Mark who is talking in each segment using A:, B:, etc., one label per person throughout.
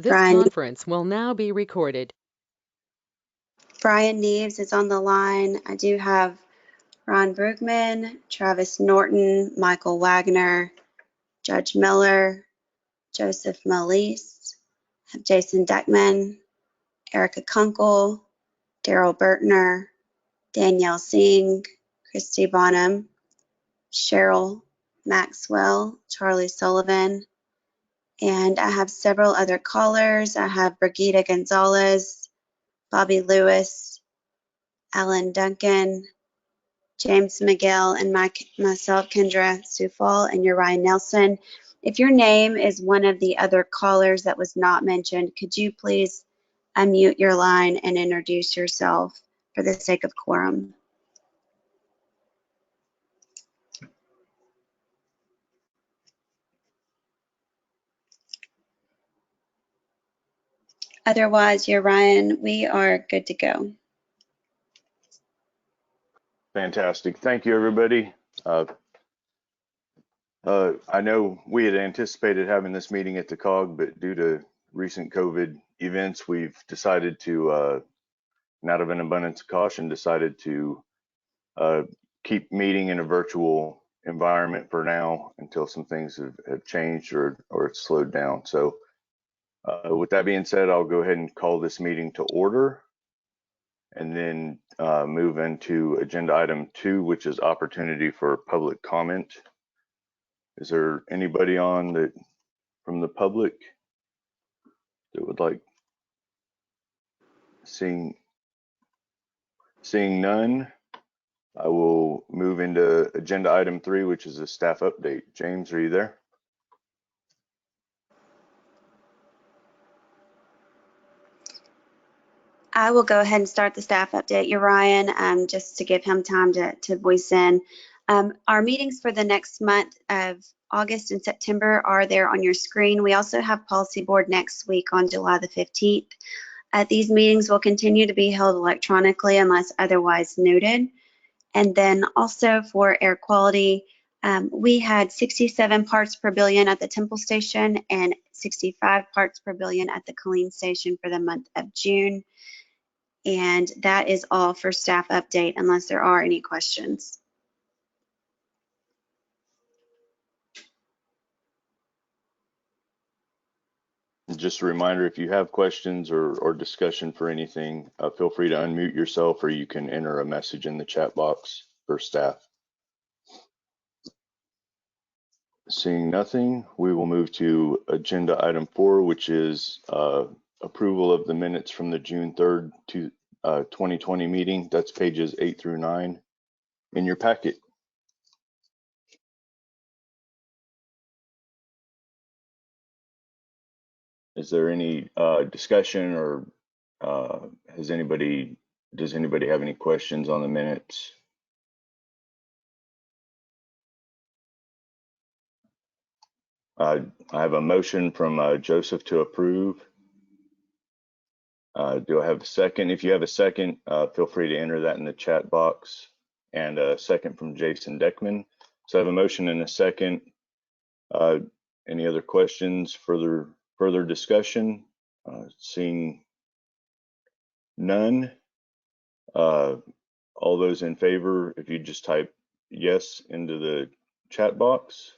A: This conference will now be recorded.
B: Brian Neves is on the line. I do have Ron Brugman, Travis Norton, Michael Wagner, Judge Miller, Joseph Melise, I have Jason Deckman, Erica Kunkel, Daryl Burtner, Danielle Singh, Christy Bonham, Cheryl Maxwell, Charlie Sullivan, and I have several other callers. I have Brigida Gonzalez, Bobby Lewis, Alan Duncan, James Miguel, and myself, Kendra Sufal, and Uriah Nelson. If your name is one of the other callers that was not mentioned, could you please unmute your line and introduce yourself for the sake of quorum? Otherwise, Uriah, we are good to go.
C: Fantastic. Thank you, everybody. I know we had anticipated having this meeting at the COG, but due to recent COVID events, we've decided to, and out of an abundance of caution, decided to keep meeting in a virtual environment for now until some things have changed or it's slowed down. So with that being said, I'll go ahead and call this meeting to order and then move into agenda item 2, which is opportunity for public comment. Is there anybody on that from the public that would like? Seeing none, I will move into agenda item 3, which is a staff update. James, are you there?
B: I will go ahead and start the staff update, Uriah, just to give him time to voice in. Our meetings for the next month of August and September are there on your screen. We also have policy board next week on July the 15th. These meetings will continue to be held electronically unless otherwise noted. And then also for air quality, we had 67 parts per billion at the Temple station and 65 parts per billion at the Killeen station for the month of June. And that is all for staff update unless there are any questions.
C: Just a reminder, if you have questions or discussion for anything, feel free to unmute yourself or you can enter a message in the chat box for staff. Seeing nothing, we will move to agenda item 4, which is approval of the minutes from the June 3rd, 2020 meeting. That's pages 8 through 9 in your packet. Is there any discussion or does anybody have any questions on the minutes? I have a motion from Joseph to approve. Do I have a second? If you have a second, feel free to enter that in the chat box. And a second from Jason Deckman. So I have a motion and a second. Any other questions, further discussion? Seeing none. All those in favor, if you just type yes into the chat box.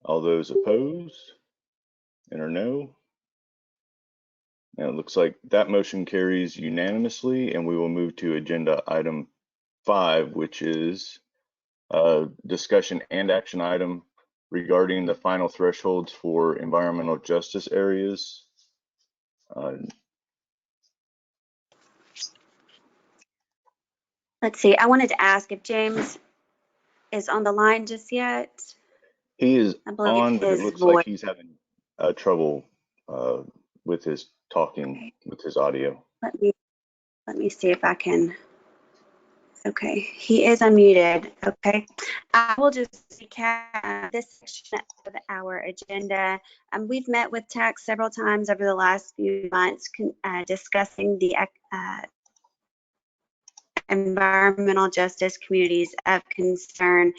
C: All those opposed, enter no. Now it looks like that motion carries unanimously, and we will move to agenda item 5, which is discussion and action item regarding the final thresholds for environmental justice areas.
B: Let's see, I wanted to ask if James is on the line just yet.
C: He is on, but it looks like he's having trouble with his talking, with his audio.
B: Let me see if I can. Okay, he is unmuted. Okay, I will just recap this section of our agenda. We've met with TAC several times over the last few months discussing the environmental justice communities of concern.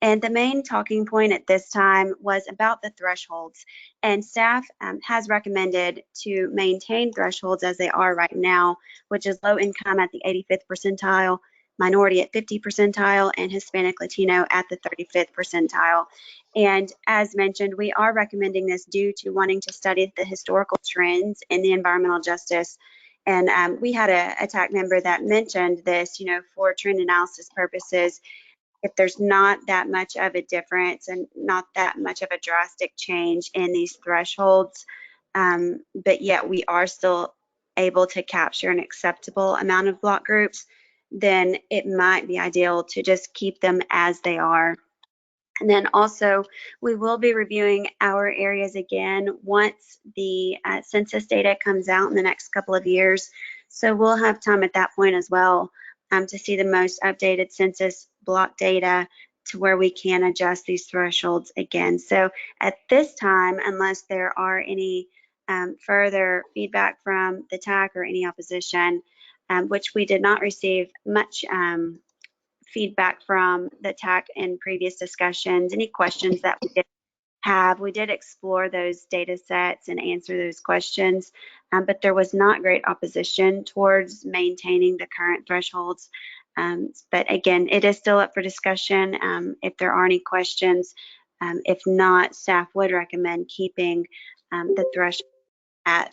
B: And the main talking point at this time was about the thresholds. And staff has recommended to maintain thresholds as they are right now, which is low income at the 85th percentile, minority at 50 percentile, and Hispanic Latino at the 35th percentile. And as mentioned, we are recommending this due to wanting to study the historical trends in the environmental justice. And we had a TAC member that mentioned this, for trend analysis purposes, if there's not that much of a difference and not that much of a drastic change in these thresholds, but yet we are still able to capture an acceptable amount of block groups, then it might be ideal to just keep them as they are. And then also, we will be reviewing our areas again once the census data comes out in the next couple of years. So we'll have time at that point as well to see the most updated census block data to where we can adjust these thresholds again. So at this time, unless there are any further feedback from the TAC or any opposition, which we did not receive much feedback from the TAC in previous discussions, any questions that we did have, we did explore those data sets and answer those questions, but there was not great opposition towards maintaining the current thresholds. But again, it is still up for discussion if there are any questions. If not, staff would recommend keeping the threshold at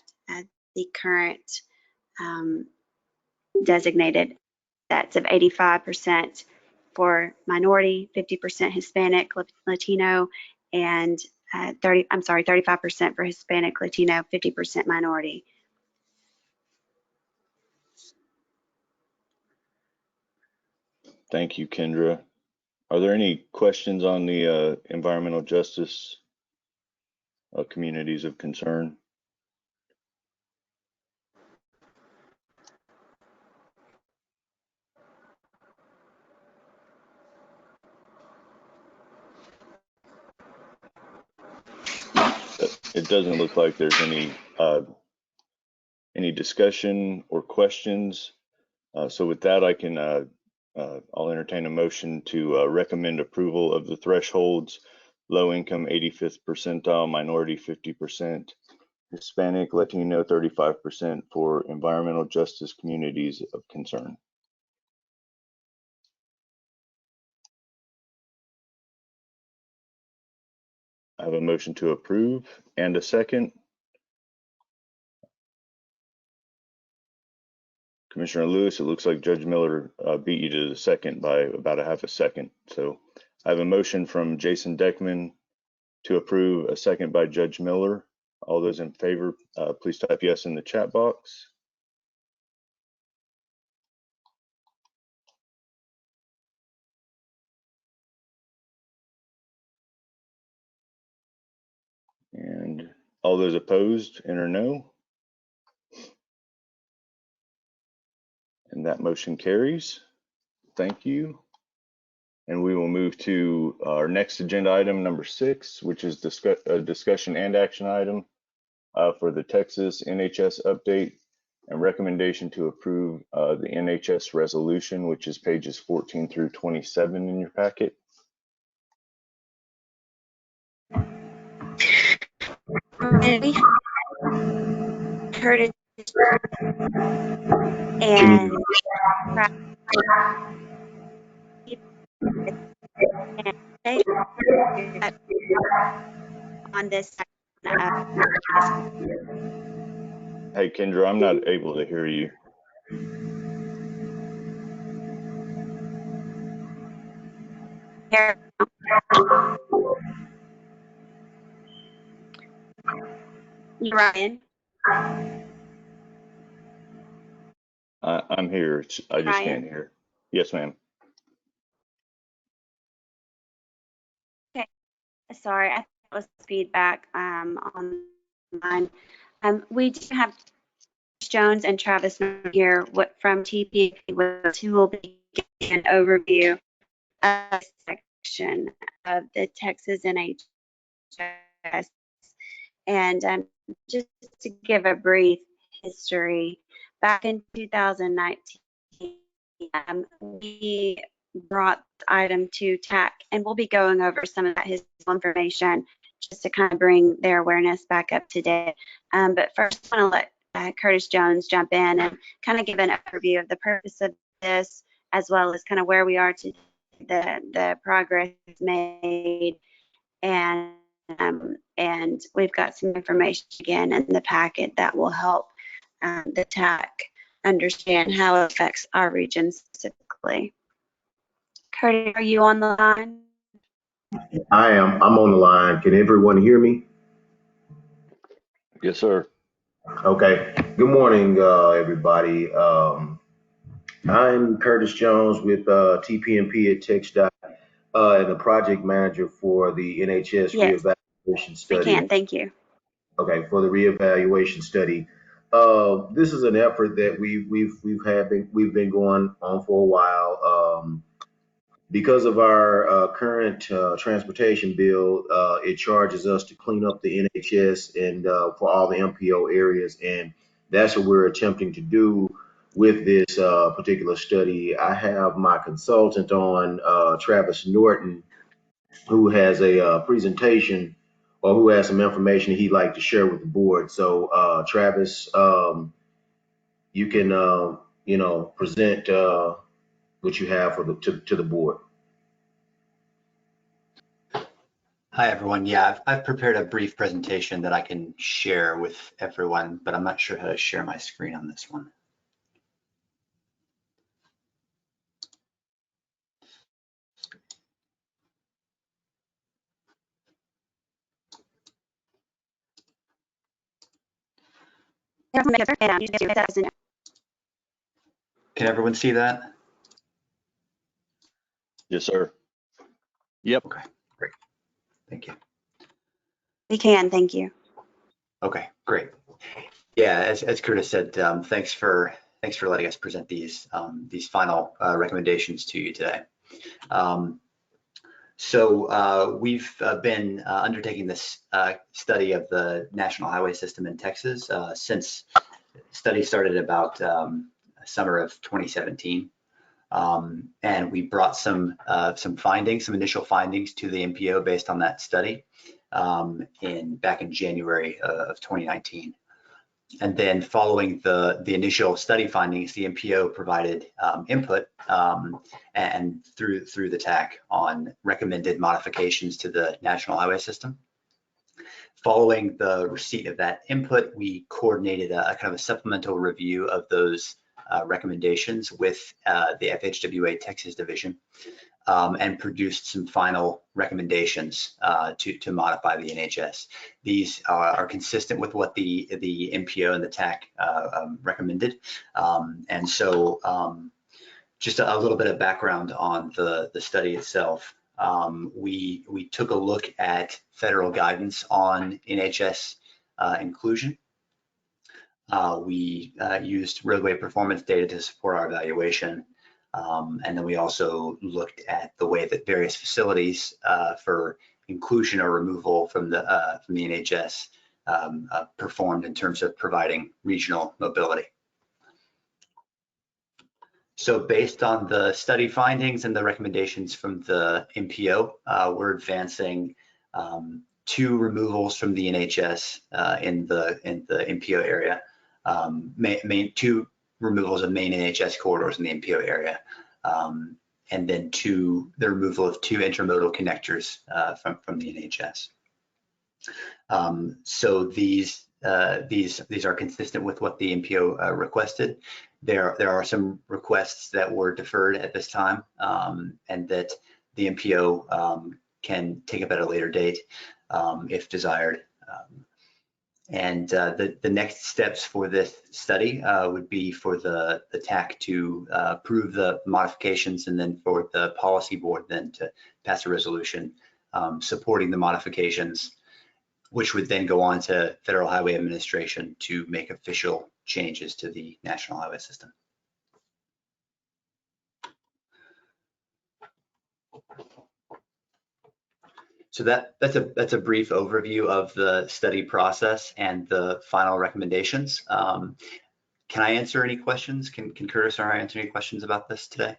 B: the current designated sets of 85% for minority, 50% Hispanic, Latino, and 35% for Hispanic, Latino, 50% minority.
C: Thank you, Kendra. Are there any questions on the environmental justice communities of concern? It doesn't look like there's any discussion or questions. So with that, I can I'll entertain a motion to recommend approval of the thresholds: low income 85th percentile, minority 50%, Hispanic, Latino 35% for environmental justice communities of concern. I have a motion to approve and a second. Commissioner Lewis, it looks like Judge Miller beat you to the second by about a half a second. So I have a motion from Jason Deckman to approve, a second by Judge Miller. All those in favor, please type yes in the chat box. And all those opposed, enter no. And that motion carries. Thank you. And we will move to our next agenda item, number 6, which is discussion and action item for the Texas NHS update and recommendation to approve the NHS Resolution, which is pages 14 through 27 in your packet.
B: We heard it and on this section of
C: Hey, Kendra, I'm not able to hear you.
B: here. Ryan.
C: I'm here. I just can't hear. Yes, ma'am.
B: Okay, sorry, I thought it was feedback on mine. We do have Jones and Travis here from TPMPO, who will be giving an overview of this section of the Texas NHS. And just to give a brief history, back in 2019, we brought the item to TAC, and we'll be going over some of that historical information just to kind of bring their awareness back up to date. But first, I want to let Curtis Jones jump in and kind of give an overview of the purpose of this, as well as kind of where we are today, the progress made, and we've got some information again in the packet that will help the TAC understand how it affects our region specifically. Curtis, are you on the line?
D: I am. I'm on the line. Can everyone hear me?
C: Yes, sir.
D: Okay. Good morning, everybody. I'm Curtis Jones with TPMP at TechStop and the project manager for the NHS
B: Yes,
D: reevaluation
B: we
D: study.
B: can. Thank you.
D: Okay, for the reevaluation study. This is an effort that we've been going on for a while. Because of our current transportation bill, it charges us to clean up the NHS and for all the MPO areas, and that's what we're attempting to do with this particular study. I have my consultant on, Travis Norton, who has a presentation or who has some information he'd like to share with the board. So, Travis, you can present what you have for to the board.
E: Hi, everyone. Yeah, I've prepared a brief presentation that I can share with everyone, but I'm not sure how to share my screen on this one. Can everyone see that?
C: Yes, sir. Yep.
E: Okay, great. Thank you.
B: We can. Thank you.
E: Okay, great. Yeah, as Curtis said, thanks for letting us present these final recommendations to you today. So we've been undertaking this study of the national highway system in Texas since study started about summer of 2017. And we brought some initial findings to the NPO based on that study back in January of 2019. And then following the initial study findings, the NPO provided input and through the TAC on recommended modifications to the national highway system. Following the receipt of that input, we coordinated a kind of a supplemental review of those recommendations with the FHWA Texas division and produced some final recommendations to modify the NHS. These are consistent with what the NPO and the TAC recommended. And so just a little bit of background on the study itself. We took a look at federal guidance on NHS inclusion. We used roadway performance data to support our evaluation. And then we also looked at the way that various facilities for inclusion or removal from the NHS performed in terms of providing regional mobility. So based on the study findings and the recommendations from the NPO, we're advancing 2 removals from the NHS in the NPO area, 2 removals of main NHS corridors in the NPO area, and then the removal of 2 intermodal connectors from the NHS. So these are consistent with what the NPO requested. There are some requests that were deferred at this time, and that the NPO can take up at a later date if desired. And the next steps for this study would be for the TAC to approve the modifications, and then for the policy board then to pass a resolution supporting the modifications, which would then go on to Federal Highway Administration to make official changes to the national highway system. So that's a brief overview of the study process and the final recommendations. Can I answer any questions? Can Curtis or I answer any questions about this today?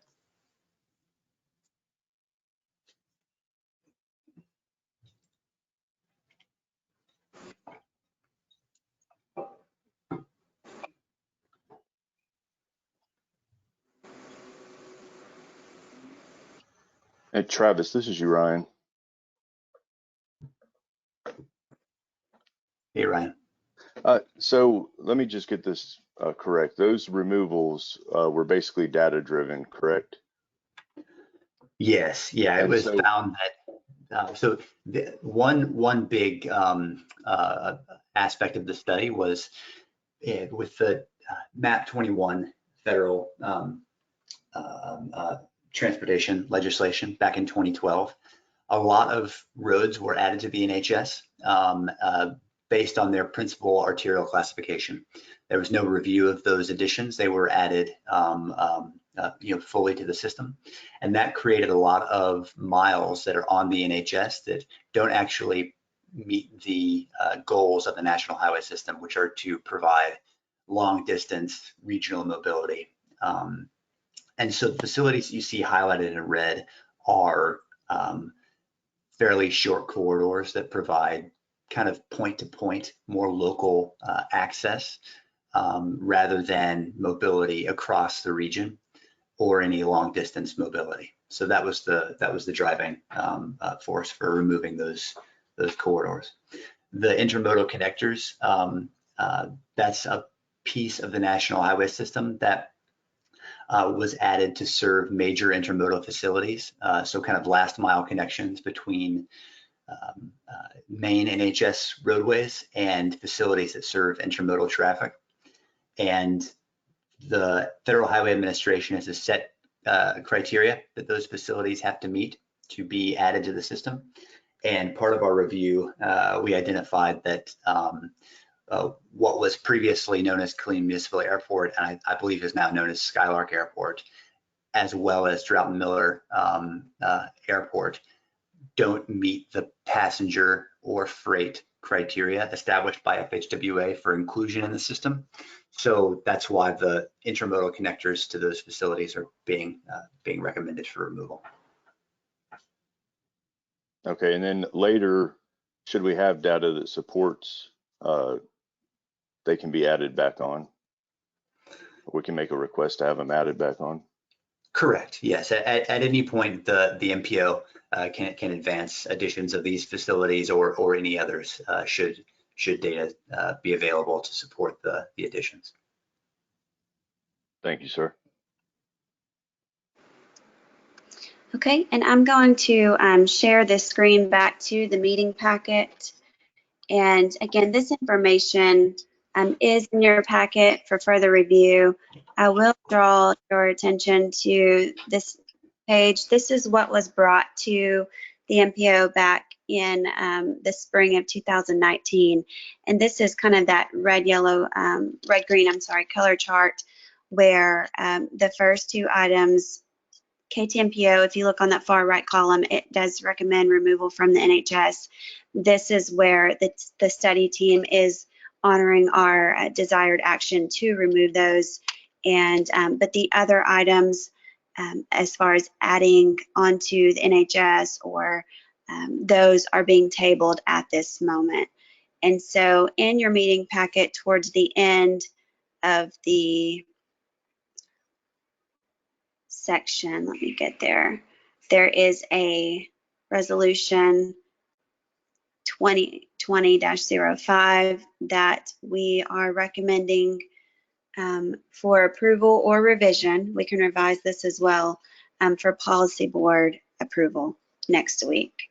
C: Hey, Travis, this is you, Ryan.
E: Hey, Ryan.
C: So let me just get this correct. Those removals were basically data driven, correct?
E: Yes, yeah, it
C: And
E: was
C: so,
E: found that so the one big aspect of the study was with the MAP 21 federal transportation legislation back in 2012. A lot of roads were added to the NHS based on their principal arterial classification. There was no review of those additions. They were added fully to the system. And that created a lot of miles that are on the NHS that don't actually meet the goals of the National Highway System, which are to provide long distance regional mobility. And so the facilities you see highlighted in red are fairly short corridors that provide kind of point-to-point, more local access rather than mobility across the region or any long-distance mobility. So that was the driving force for removing those corridors. The intermodal connectors, that's a piece of the National Highway System that was added to serve major intermodal facilities. So kind of last mile connections between main NHS roadways and facilities that serve intermodal traffic. And the Federal Highway Administration has a set criteria that those facilities have to meet to be added to the system. And part of our review, we identified that what was previously known as Killeen Municipal Airport, and I believe is now known as Skylark Airport, as well as Drought Miller Airport, don't meet the passenger or freight criteria established by FHWA for inclusion in the system. So that's why the intermodal connectors to those facilities are being recommended for removal.
C: okay, and then later, should we have data that supports they can be added back on? We can make a request to have them added back on.
E: Correct. Yes. At any point, the MPO can advance additions of these facilities or any others should data be available to support the additions.
C: Thank you, sir.
B: Okay, and I'm going to share this screen back to the meeting packet. And again, this information is in your packet for further review. I will draw your attention to this page. This is what was brought to the MPO back in the spring of 2019. And this is kind of that red-green color chart where the first two items, KTMPO, if you look on that far right column, it does recommend removal from the NHS. This is where the study team is honoring our desired action to remove those. And but the other items, as far as adding onto the NHS or those are being tabled at this moment. And so in your meeting packet towards the end of the section, let me get there, there is a resolution 2020-05 that we are recommending for approval or revision. We can revise this as well for policy board approval next week.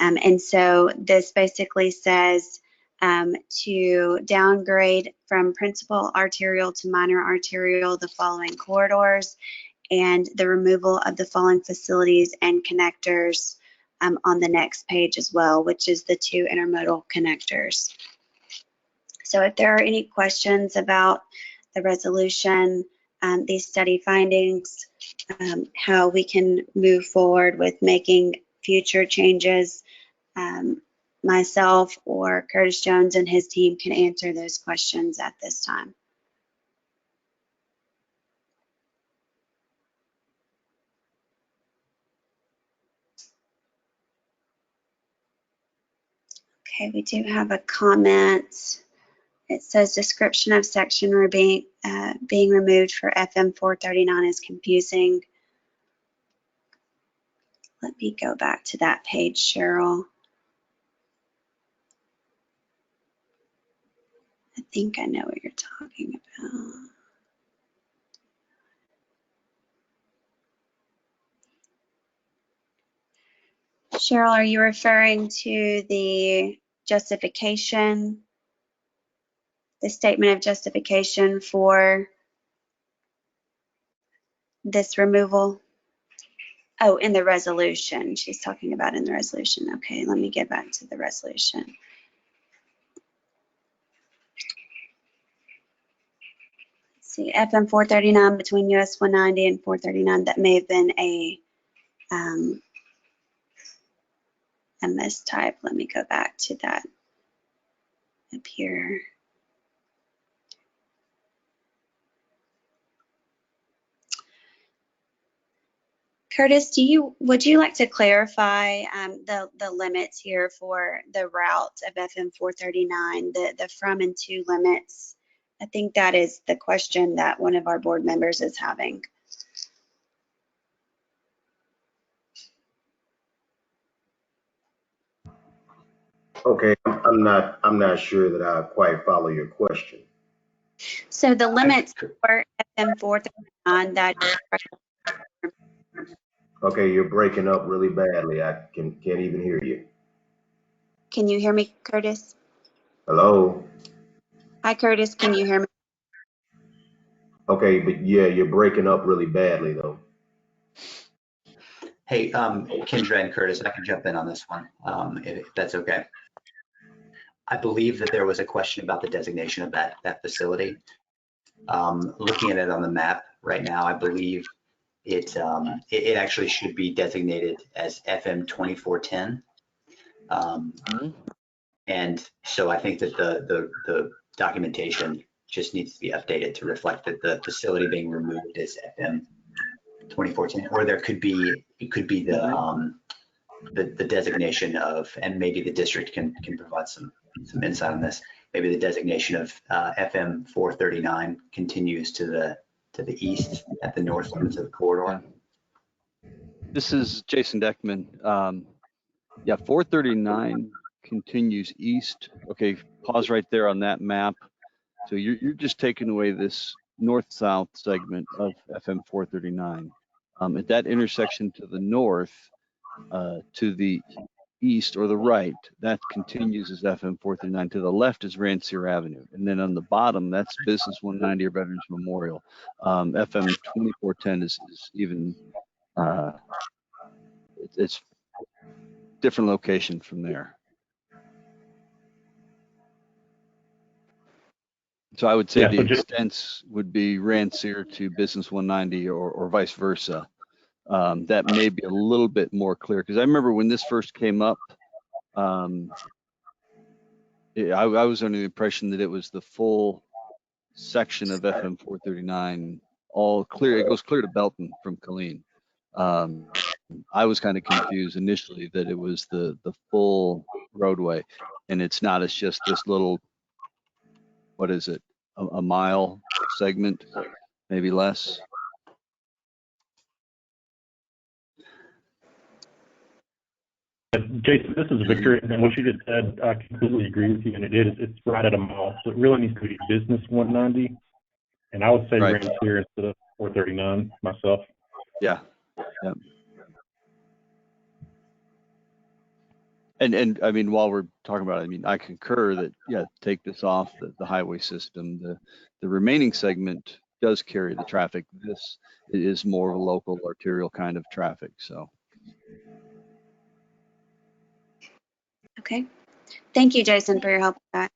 B: And so this basically says to downgrade from principal arterial to minor arterial the following corridors, and the removal of the following facilities and connectors on the next page as well, which is the two intermodal connectors. So if there are any questions about the resolution, these study findings, how we can move forward with making future changes, myself or Curtis Jones and his team can answer those questions at this time. Okay, we do have a comment. It says description of section being removed for FM 439 is confusing. Let me go back to that page, Cheryl. I think I know what you're talking about. Cheryl, are you referring to the justification, the statement of justification for this removal? Oh, in the resolution. She's talking about in the resolution. Okay, let me get back to the resolution. Let's see, FM 439 between US 190 and 439. That may have been a mistype. Let me go back to that up here. Curtis, would you like to clarify the limits here for the route of FM 439, the from and to limits? I think that is the question that one of our board members is having.
D: Okay, I'm not sure that I quite follow your question.
B: So the limits for FM 439 that.
D: Okay, you're breaking up really badly. I can't even hear you.
B: Can you hear me, Curtis?
D: Hello?
B: Hi, Curtis, can you hear me?
D: Okay, but yeah, you're breaking up really badly though.
E: Hey, Kendra and Curtis, I can jump in on this one, if that's okay. I believe that there was a question about the designation of that facility. Looking at it on the map right now, I believe it actually should be designated as FM 2410. And so I think that the documentation just needs to be updated to reflect that the facility being removed is FM 2014, or it could be the designation of, and maybe the district can provide some insight on this. Maybe the designation of FM 439 continues to the east at the north limits of the corridor.
F: This is Jason Deckman. Yeah, 439 continues east. Okay, pause right there on that map. So you're just taking away this north-south segment of FM 439. At that intersection to the north, to the east or the right, that continues as FM 439. To the left is Rancier Avenue. And then on the bottom, that's Business 190 or Veterans Memorial. FM 2410 is even, it's different location from there. So I would say the extents would be Rancier to Business 190 or vice versa. That may be a little bit more clear, because I remember when this first came up, I was under the impression that it was the full section of FM 439, all clear. It goes clear to Belton from Killeen. I was kind of confused initially that it was the full roadway, and it's not. It's just this little, what is it, a mile segment, maybe less.
G: Jason, this is Victor, and what you just said, I completely agree with you, and it's right at a mile, so it really needs to be Business 190, and I would say
F: Right.
G: Rancier instead of 439 myself.
F: Yeah. Yeah. And I mean, while we're talking about it, I mean, I concur that, yeah, take this off the highway system. The remaining segment does carry the traffic. This is more of a local arterial kind of traffic, so.
B: Okay. Thank you, Jason, for your help with that.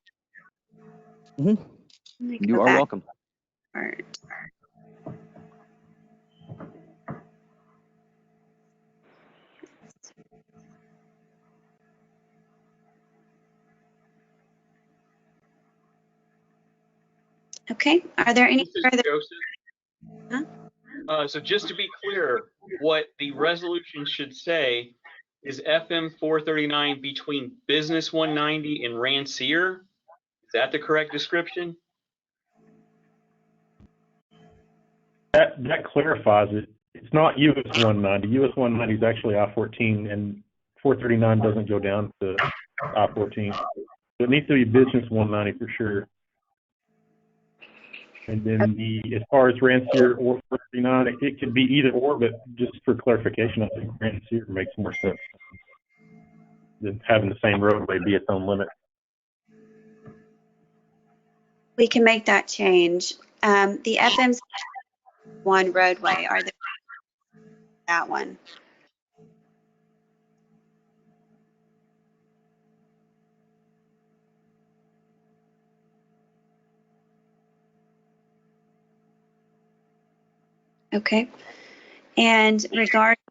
F: You are welcome.
B: Okay. Are there any further?
H: So just to be clear, what the resolution should say Is FM 439 between Business 190 and Rancier? Is that the correct description?
G: That clarifies it. It's not US 190. US 190 is actually I-14, and 439 doesn't go down to I-14. So it needs to be Business 190 for sure. And then as far as Rancier or 439, it could be either or, but just for clarification, I think Rancier makes more sense than having the same roadway be its own limit.
B: We can make that change. The FM one roadway, are there that one? Okay. And regarding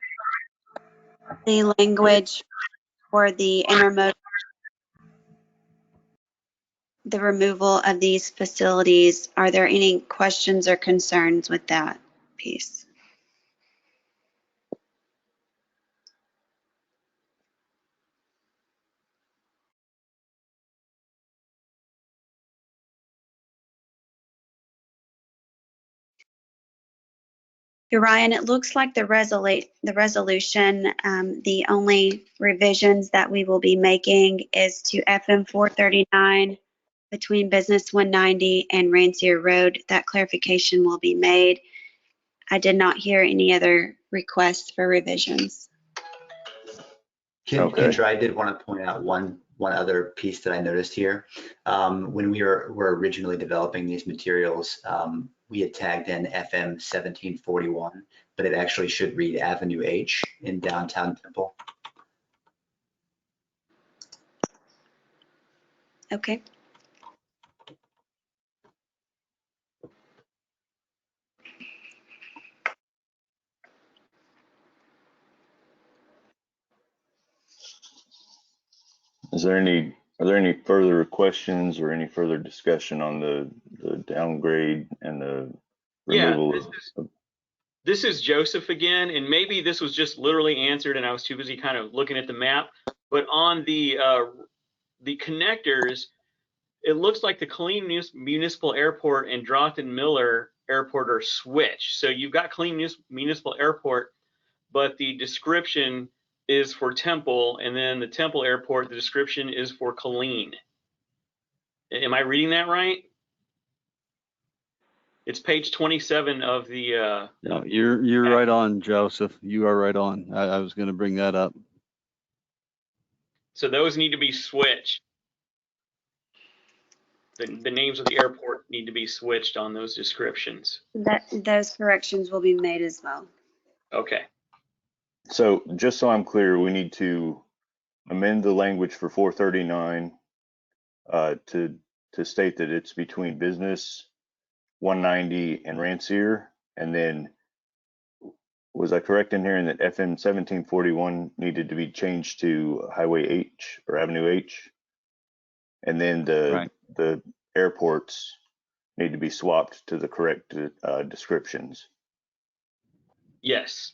B: the language for the intermodal, the removal of these facilities, are there any questions or concerns with that piece? Ryan, it looks like the resolution, the only revisions that we will be making is to FM 439 between Business 190 and Rancier Road. That clarification will be made. I did not hear any other requests for revisions.
C: Okay.
E: Kendra, I did want to point out one other piece that I noticed here. When we were originally developing these materials, we had tagged in FM 1741, but it actually should read Avenue H in downtown Temple.
B: Okay.
C: Are there any further questions or any further discussion on the downgrade and the removal of?
H: This is Joseph again, and maybe this was just literally answered and I was too busy kind of looking at the map, but on the connectors, it looks like the Killeen Municipal Airport and Droghton Miller Airport are switched. So you've got Killeen Municipal Airport, but the description is for Temple, and then the Temple Airport, the description is for Killeen. Am I reading that right? It's page 27 of the.
F: No, you're right on, Joseph. You are right on. I was going to bring that up.
H: So those need to be switched. The names of the airport need to be switched on those descriptions.
B: Those corrections will be made as well.
H: Okay.
C: So just so I'm clear, we need to amend the language for 439 to state that it's between Business 190 and Rancier, and then was I correct in hearing that FM 1741 needed to be changed to Highway H or Avenue H, and then the airports need to be swapped to the correct descriptions?
H: Yes.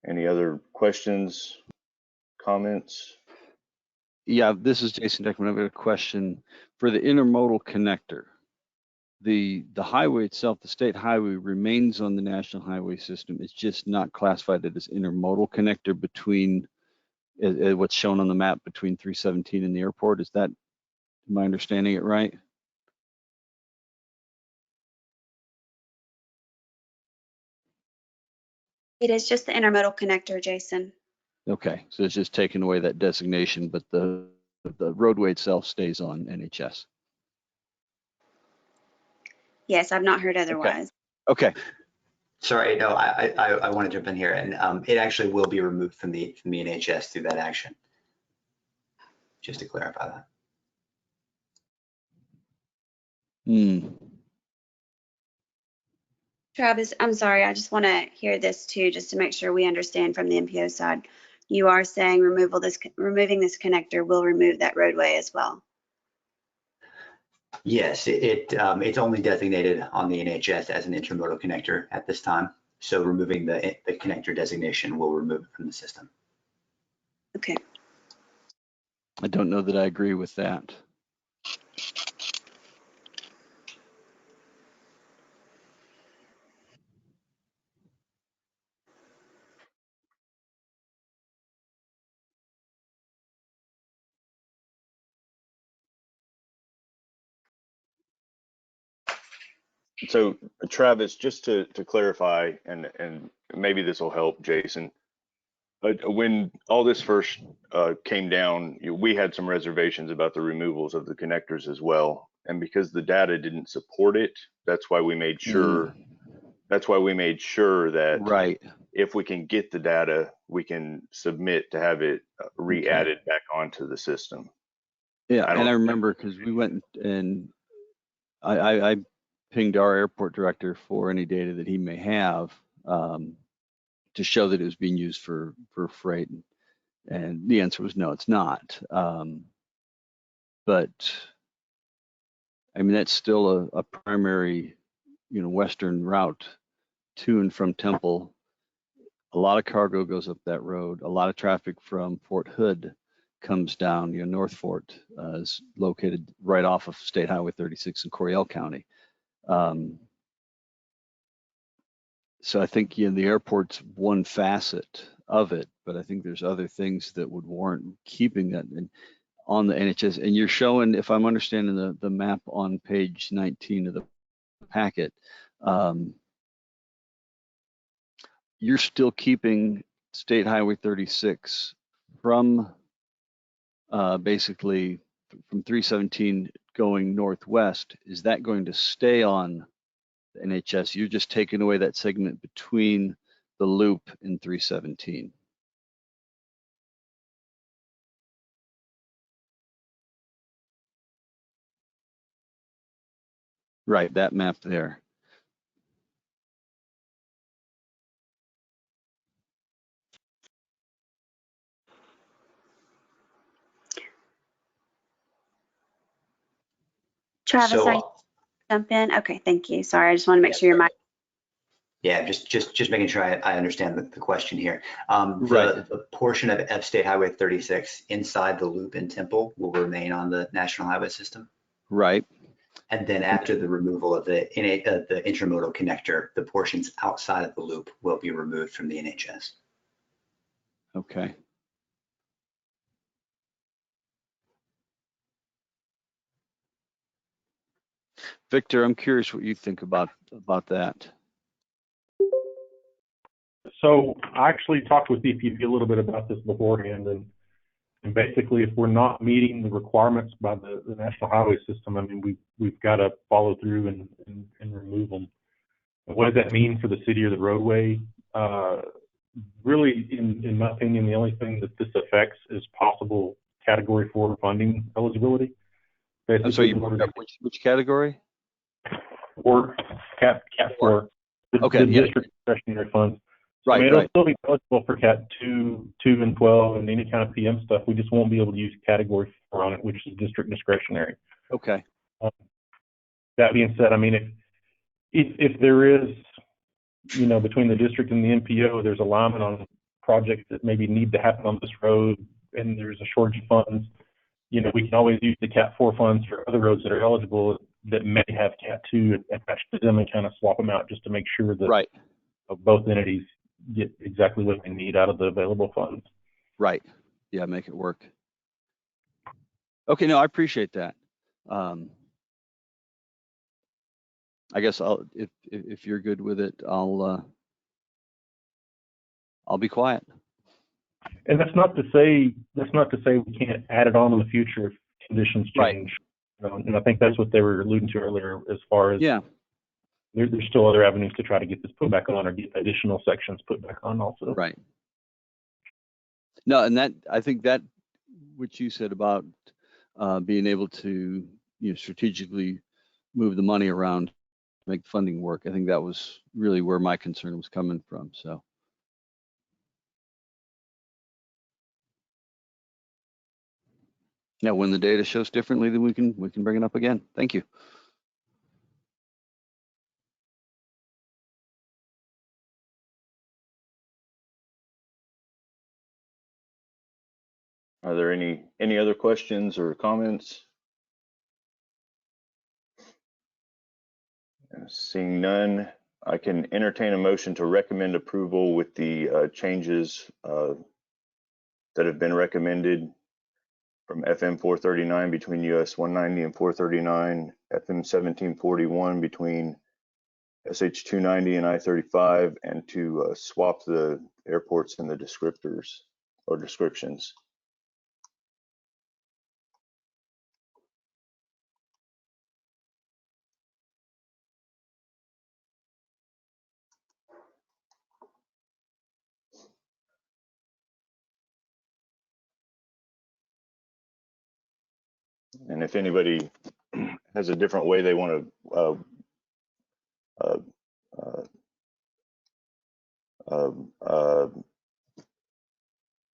C: Any other questions, comments?
F: Yeah, this is Jason Deckman. I've got a question for the intermodal connector. The highway itself, the state highway, remains on the national highway system. It's just not classified as intermodal connector between what's shown on the map between 317 and the airport. Is that, am I understanding it right?
B: It is just the intermodal connector, Jason.
F: Okay, so it's just taking away that designation, but the roadway itself stays on NHS.
B: Yes, I've not heard otherwise.
F: Okay.
E: Sorry, no, I want to jump in here, and it actually will be removed from the NHS through that action. Just to clarify that.
B: Travis, I'm sorry, I just want to hear this too, just to make sure we understand from the MPO side. You are saying removing this connector will remove that roadway as well?
E: Yes, it's only designated on the NHS as an intermodal connector at this time. So removing the connector designation will remove it from the system.
B: Okay.
F: I don't know that I agree with that.
C: So Travis, just to clarify, and maybe this will help Jason, when all this first came down, we had some reservations about the removals of the connectors as well. And because the data didn't support it, that's why we made sure. That's why we made sure that
F: Right.
C: if we can get the data, we can submit to have it re-added back onto the system.
F: Yeah, and I remember because we went and I pinged our airport director for any data that he may have to show that it was being used for freight, and the answer was no, it's not. But I mean, that's still a primary, western route to and from Temple. A lot of cargo goes up that road. A lot of traffic from Fort Hood comes down. North Fort is located right off of State Highway 36 in Coryell County. So I think the airport's one facet of it, but I think there's other things that would warrant keeping that on the NHS. And you're showing, if I'm understanding the map on page 19 of the packet, you're still keeping State Highway 36 from basically from 317 going northwest. Is that going to stay on the NHS? You're just taking away that segment between the loop and 317. Right, that map there.
B: Travis,
E: So,
B: I jump in. Okay, thank you. Sorry, I just want to make sure your mic.
E: Yeah, just making sure I understand the question here.
F: Right.
E: The portion of State Highway 36 inside the loop in Temple will remain on the National Highway System.
F: Right.
E: And then after the removal of the intermodal connector, the portions outside of the loop will be removed from the NHS.
F: Okay. Victor, I'm curious what you think about that.
G: So I actually talked with DPP a little bit about this beforehand, and basically, if we're not meeting the requirements by the National Highway System, I mean, we've got to follow through and remove them. What does that mean for the city or the roadway? Really, in my opinion, the only thing that this affects is possible Category 4 funding eligibility.
F: I'm sorry, which category?
G: Or Cat 4.
F: Okay,
G: the district discretionary funds.
F: Right,
G: I mean, it'll
F: right.
G: still be eligible for Cat 2 and 12 and any kind of PM stuff. We just won't be able to use Category 4 on it, which is district discretionary.
F: Okay.
G: That being said, I mean, if there is, between the district and the NPO, there's alignment on projects that maybe need to happen on this road, and there's a shortage of funds, we can always use the Cat 4 funds for other roads that are eligible that may have Cat 2 attached to them and kind of swap them out just to make sure that both entities get exactly what they need out of the available funds.
F: Right. Yeah, make it work. Okay, no, I appreciate that. I guess if you're good with it, I'll be quiet.
G: And that's not to say we can't add it on in the future if conditions change. Right. And I think that's what they were alluding to earlier, as far as there's still other avenues to try to get this put back on or get additional sections put back on also.
F: Right. No, and that I think that what you said about being able to strategically move the money around, make funding work. I think that was really where my concern was coming from. So. Yeah, when the data shows differently, then we can bring it up again. Thank you.
C: Are there any other questions or comments? Seeing none, I can entertain a motion to recommend approval with the changes that have been recommended from FM 439 between US 190 and 439, FM 1741 between SH 290 and I-35, and to swap the airports and the descriptors or descriptions. And if anybody has a different way they want to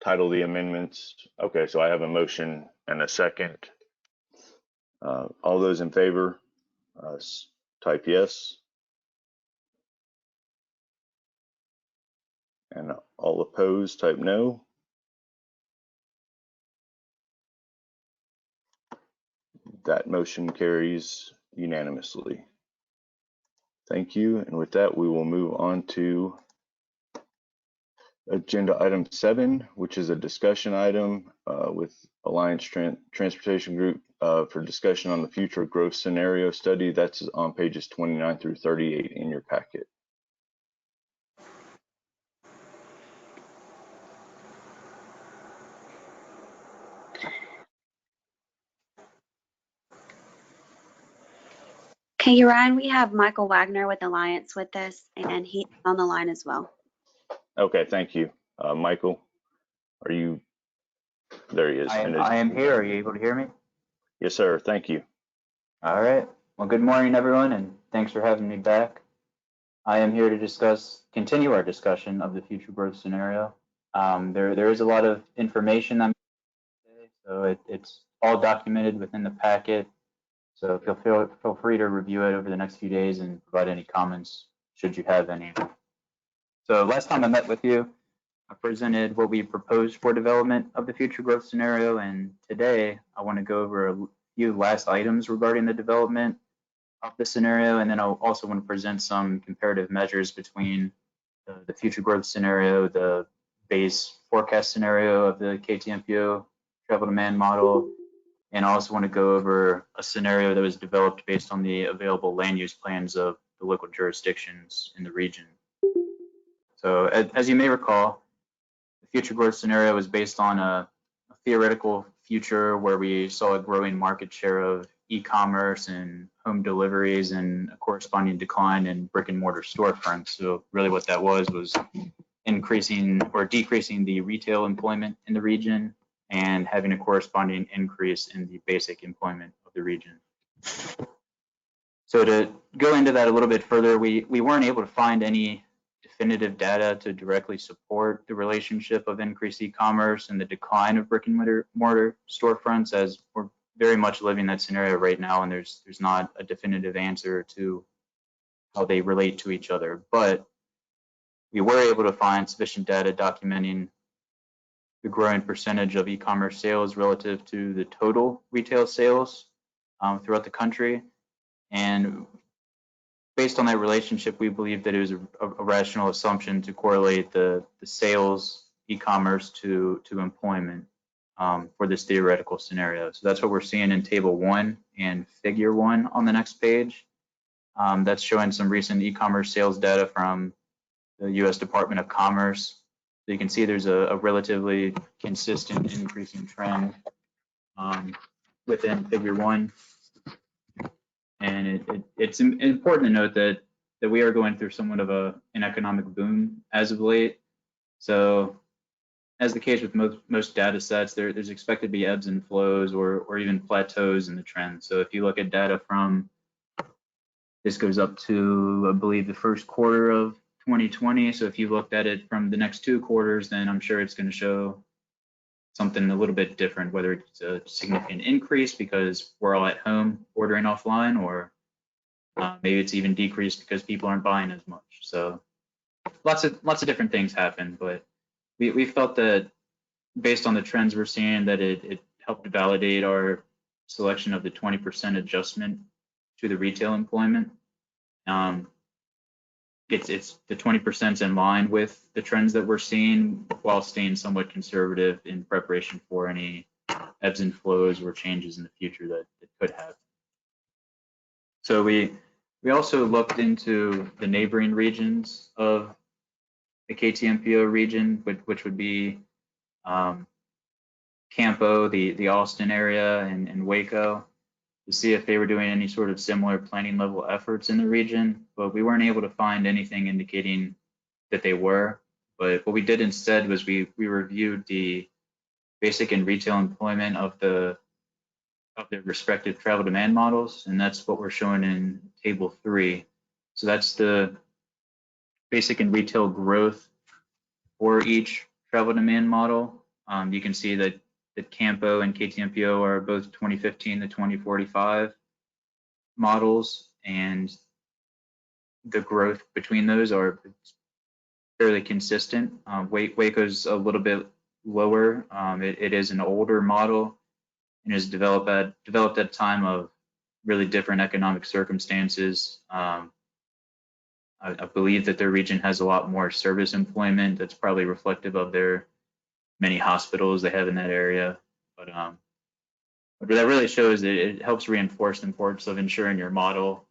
C: title the amendments. Okay, so I have a motion and a second. All those in favor, type yes. And all opposed, type no. That motion carries unanimously. Thank you. And with that, we will move on to agenda item 7, which is a discussion item with Alliance Transportation Group for discussion on the future growth scenario study. That's on pages 29 through 38 in your packet.
B: Okay, Ryan, we have Michael Wagner with Alliance with us, and he's on the line as well.
C: Okay, thank you. Michael, are you, there he is.
I: I am here. Are you able to hear me?
C: Yes, sir. Thank you.
I: All right. Well, good morning, everyone, and thanks for having me back. I am here to continue our discussion of the future growth scenario. There is a lot of information today, so it's all documented within the packet. So feel free to review it over the next few days and provide any comments should you have any. So last time I met with you, I presented what we proposed for development of the future growth scenario, and today I want to go over a few last items regarding the development of the scenario, and then I'll also want to present some comparative measures between the future growth scenario, the base forecast scenario of the KTMPO travel demand model, and I also want to go over a scenario that was developed based on the available land use plans of the local jurisdictions in the region. So as you may recall, the future growth scenario was based on a theoretical future where we saw a growing market share of e-commerce and home deliveries and a corresponding decline in brick and mortar storefronts. So really what that was increasing or decreasing the retail employment in the region and having a corresponding increase in the basic employment of the region. So to go into that a little bit further, we weren't able to find any definitive data to directly support the relationship of increased e-commerce and the decline of brick and mortar storefronts, as we're very much living that scenario right now, and there's not a definitive answer to how they relate to each other. But we were able to find sufficient data documenting the growing percentage of e-commerce sales relative to the total retail sales throughout the country. And based on that relationship, we believe that it was a rational assumption to correlate the sales e-commerce to employment for this theoretical scenario. So that's what we're seeing in Table 1 and Figure 1 on the next page. That's showing some recent e-commerce sales data from the U.S. Department of Commerce. So you can see there's a relatively consistent increasing trend within Figure 1. And it's important to note that we are going through somewhat of an economic boom as of late. So as the case with most data sets, there's expected to be ebbs and flows or even plateaus in the trend. So if you look at data from, this goes up to, I believe, the first quarter of 2020. So if you looked at it from the next 2 quarters, then I'm sure it's going to show something a little bit different, whether it's a significant increase because we're all at home ordering offline, or maybe it's even decreased because people aren't buying as much. So lots of different things happen, but we felt that based on the trends we're seeing, that it helped validate our selection of the 20% adjustment to the retail employment. It's the 20% in line with the trends that we're seeing, while staying somewhat conservative in preparation for any ebbs and flows or changes in the future that could happen. So we also looked into the neighboring regions of the KTMPO region, which would be Campo, the Austin area, and Waco, to see if they were doing any sort of similar planning level efforts in the region, but we weren't able to find anything indicating that they were. But what we did instead was we reviewed the basic and retail employment of their respective travel demand models, and that's what we're showing in table 3. So that's the basic and retail growth for each travel demand model. You can see that Campo and KTMPO are both 2015 to 2045 models, and the growth between those are fairly consistent. Waco's a little bit lower. It is an older model and is developed at a time of really different economic circumstances. I believe that their region has a lot more service employment. That's probably reflective of their many hospitals they have in that area. But that really shows that it helps reinforce the importance of ensuring your model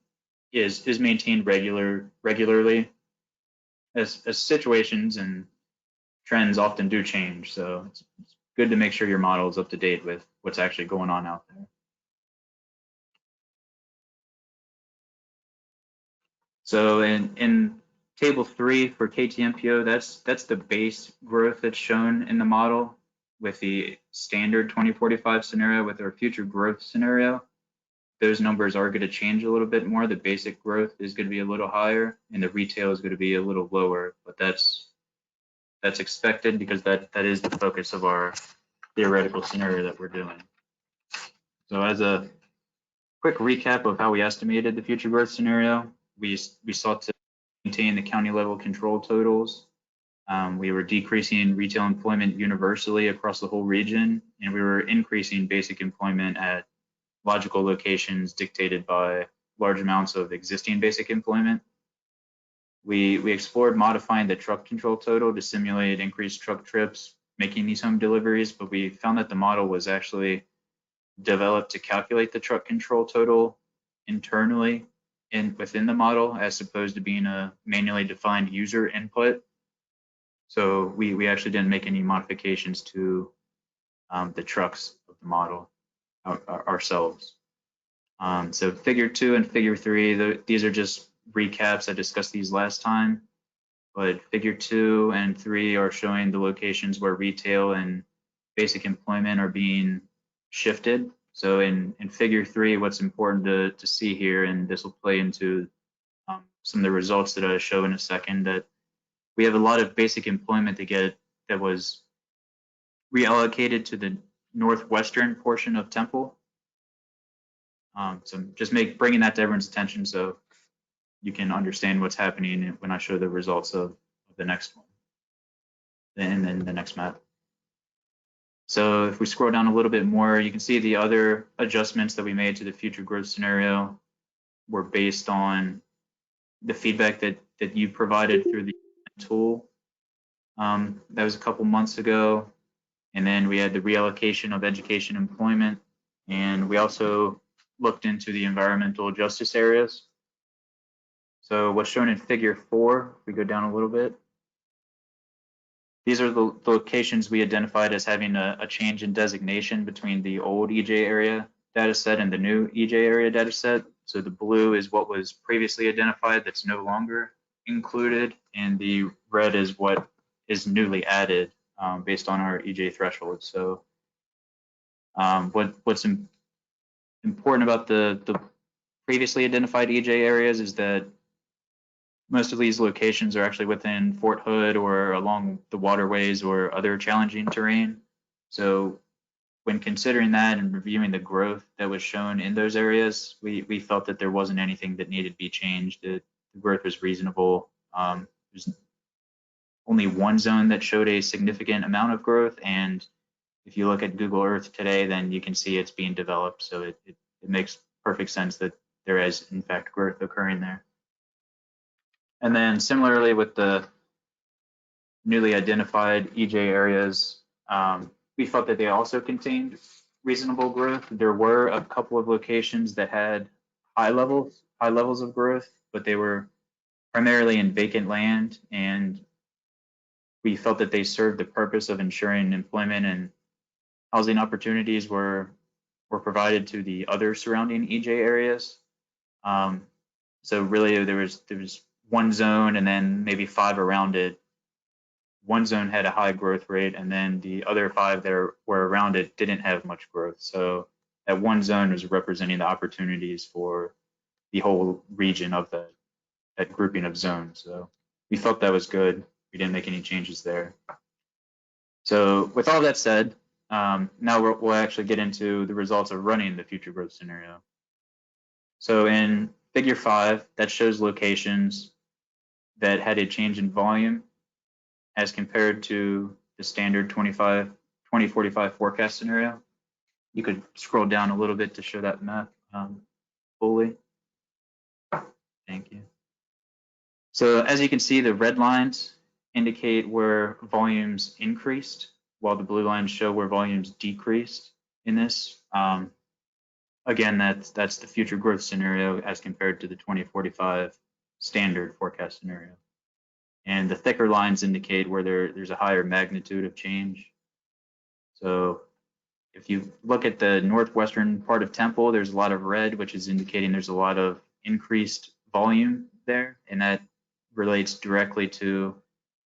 I: is maintained regularly, as situations and trends often do change. So it's good to make sure your model is up to date with what's actually going on out there. So in table 3 for KTMPO, that's the base growth that's shown in the model, with the standard 2045 scenario. With our future growth scenario, those numbers are going to change a little bit more. The basic growth is going to be a little higher, and the retail is going to be a little lower, but that's expected because that is the focus of our theoretical scenario that we're doing. So as a quick recap of how we estimated the future growth scenario, we sought to maintain the county level control totals. We were decreasing retail employment universally across the whole region, and we were increasing basic employment at logical locations dictated by large amounts of existing basic employment. We explored modifying the truck control total to simulate increased truck trips making these home deliveries, but we found that the model was actually developed to calculate the truck control total internally within the model, as opposed to being a manually defined user input. So we actually didn't make any modifications to the trucks of the model ourselves. So figure 2 and figure 3, these are just recaps. I discussed these last time, but figure 2 and 3 are showing the locations where retail and basic employment are being shifted. So in figure 3, what's important to see here, and this will play into some of the results that I'll show in a second, that we have a lot of basic employment that was reallocated to the northwestern portion of Temple. So just bringing that to everyone's attention so you can understand what's happening when I show the results of the next one, and then the next map. So if we scroll down a little bit more, you can see the other adjustments that we made to the future growth scenario were based on the feedback that you provided through the tool. That was a couple months ago. And then we had the reallocation of education employment. And we also looked into the environmental justice areas. So what's shown in figure 4, if we go down a little bit, these are the locations we identified as having a change in designation between the old EJ area dataset and the new EJ area dataset. So the blue is what was previously identified that's no longer included, and the red is what is newly added based on our EJ threshold. So what's important about the previously identified EJ areas is that most of these locations are actually within Fort Hood or along the waterways or other challenging terrain. So when considering that and reviewing the growth that was shown in those areas, we felt that there wasn't anything that needed to be changed. The growth was reasonable. There's only one zone that showed a significant amount of growth, and if you look at Google Earth today, then you can see it's being developed. So it makes perfect sense that there is, in fact, growth occurring there. And then similarly with the newly identified EJ areas, we felt that they also contained reasonable growth. There were a couple of locations that had high levels of growth, but they were primarily in vacant land, and we felt that they served the purpose of ensuring employment and housing opportunities were provided to the other surrounding EJ areas. So really there was one zone and then maybe 5 around it. One zone had a high growth rate, and then the other 5 that were around it didn't have much growth. So that one zone was representing the opportunities for the whole region of that grouping of zones. So we felt that was good. We didn't make any changes there. So with all that said, now we'll actually get into the results of running the future growth scenario. So in figure 5, that shows locations that had a change in volume as compared to the standard 2045 forecast scenario. You could scroll down a little bit to show that map fully. Thank you. So as you can see, the red lines indicate where volumes increased, while the blue lines show where volumes decreased in this. Again, that's the future growth scenario as compared to the 2045 standard forecast scenario. And the thicker lines indicate where there's a higher magnitude of change. So if you look at the northwestern part of Temple, there's a lot of red, which is indicating there's a lot of increased volume there. And that relates directly to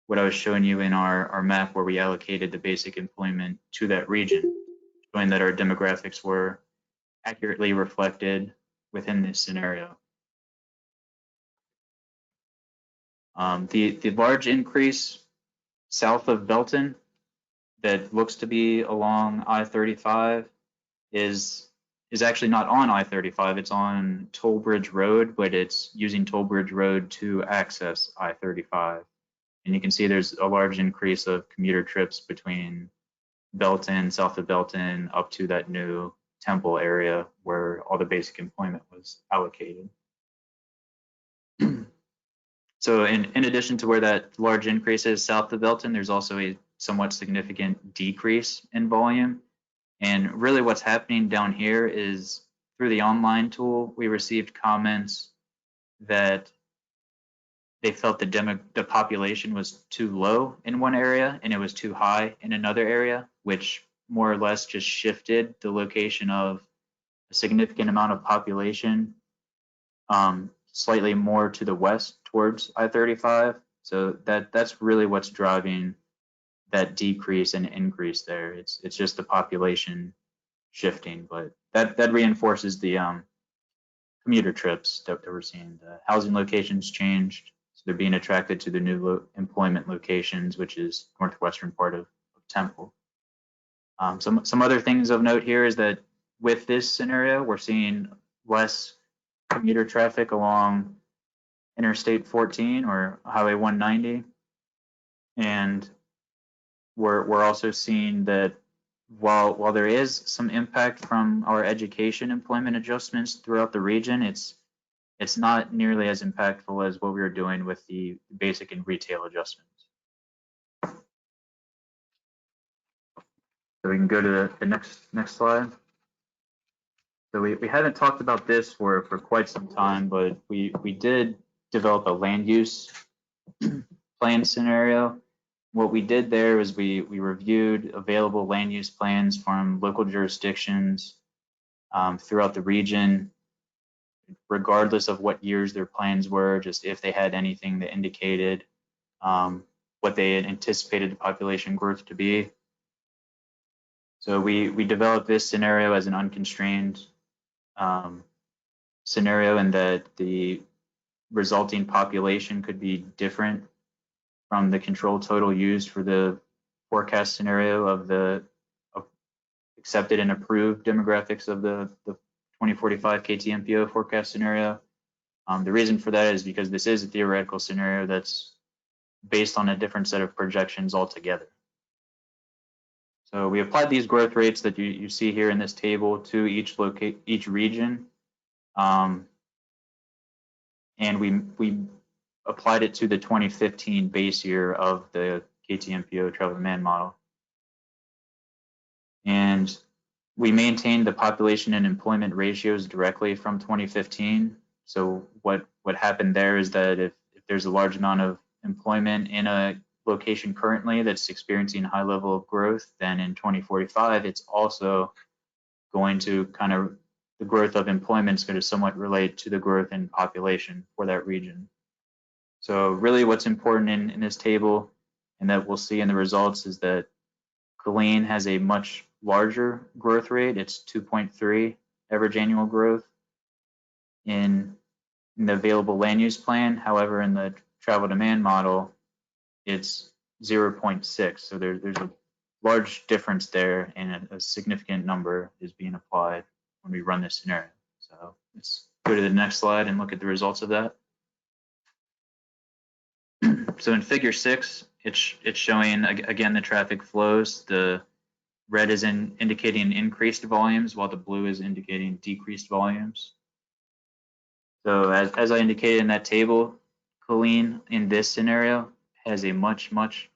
I: what I was showing you in our map where we allocated the basic employment to that region, showing that our demographics were accurately reflected within this scenario. The large increase south of Belton that looks to be along I-35 is actually not on I-35. It's on Toll Bridge Road, but it's using Toll Bridge Road to access I-35. And you can see there's a large increase of commuter trips between Belton, south of Belton, up to that new Temple area where all the basic employment was allocated. So in addition to where that large increase is south of Belton, there's also a somewhat significant decrease in volume. And really what's happening down here is through the online tool, we received comments that they felt the population was too low in one area and it was too high in another area, which more or less just shifted the location of a significant amount of population slightly more to the west towards I-35. So that's really what's driving that decrease and increase there. It's just the population shifting, but that reinforces the commuter trips that we're seeing. The housing locations changed, so they're being attracted to the new employment locations, which is northwestern part of Temple. Some other things of note here is that with this scenario, we're seeing less commuter traffic along Interstate 14 or Highway 190, and we're also seeing that while there is some impact from our education employment adjustments throughout the region, it's not nearly as impactful as what we were doing with the basic and retail adjustments. So we can go to the next slide. So we haven't talked about this for quite some time, but we did develop a land use plan scenario. What we did there was we reviewed available land use plans from local jurisdictions throughout the region, regardless of what years their plans were, just if they had anything that indicated what they had anticipated the population growth to be. So we developed this scenario as an unconstrained scenario, and that the resulting population could be different from the control total used for the forecast scenario of accepted and approved demographics of the 2045 KTMPO forecast scenario. The reason for that is because this is a theoretical scenario that's based on a different set of projections altogether. So we applied these growth rates that you see here in this table to each region, and we applied it to the 2015 base year of the KTMPO travel demand model. And we maintained the population and employment ratios directly from 2015. So what happened there is that if there's a large amount of employment in a location currently that's experiencing a high level of growth, then in 2045, it's also going to the growth of employment is going to somewhat relate to the growth in population for that region. So really what's important in this table, and that we'll see in the results, is that Killeen has a much larger growth rate. It's 2.3 average annual growth in the available land use plan. However, in the travel demand model, it's 0.6. So there's a large difference there, and a significant number is being applied when we run this scenario. So let's go to the next slide and look at the results of that. So in figure 6, it's showing, again, the traffic flows. The red is indicating increased volumes, while the blue is indicating decreased volumes. So as I indicated in that table, Killeen in this scenario has a much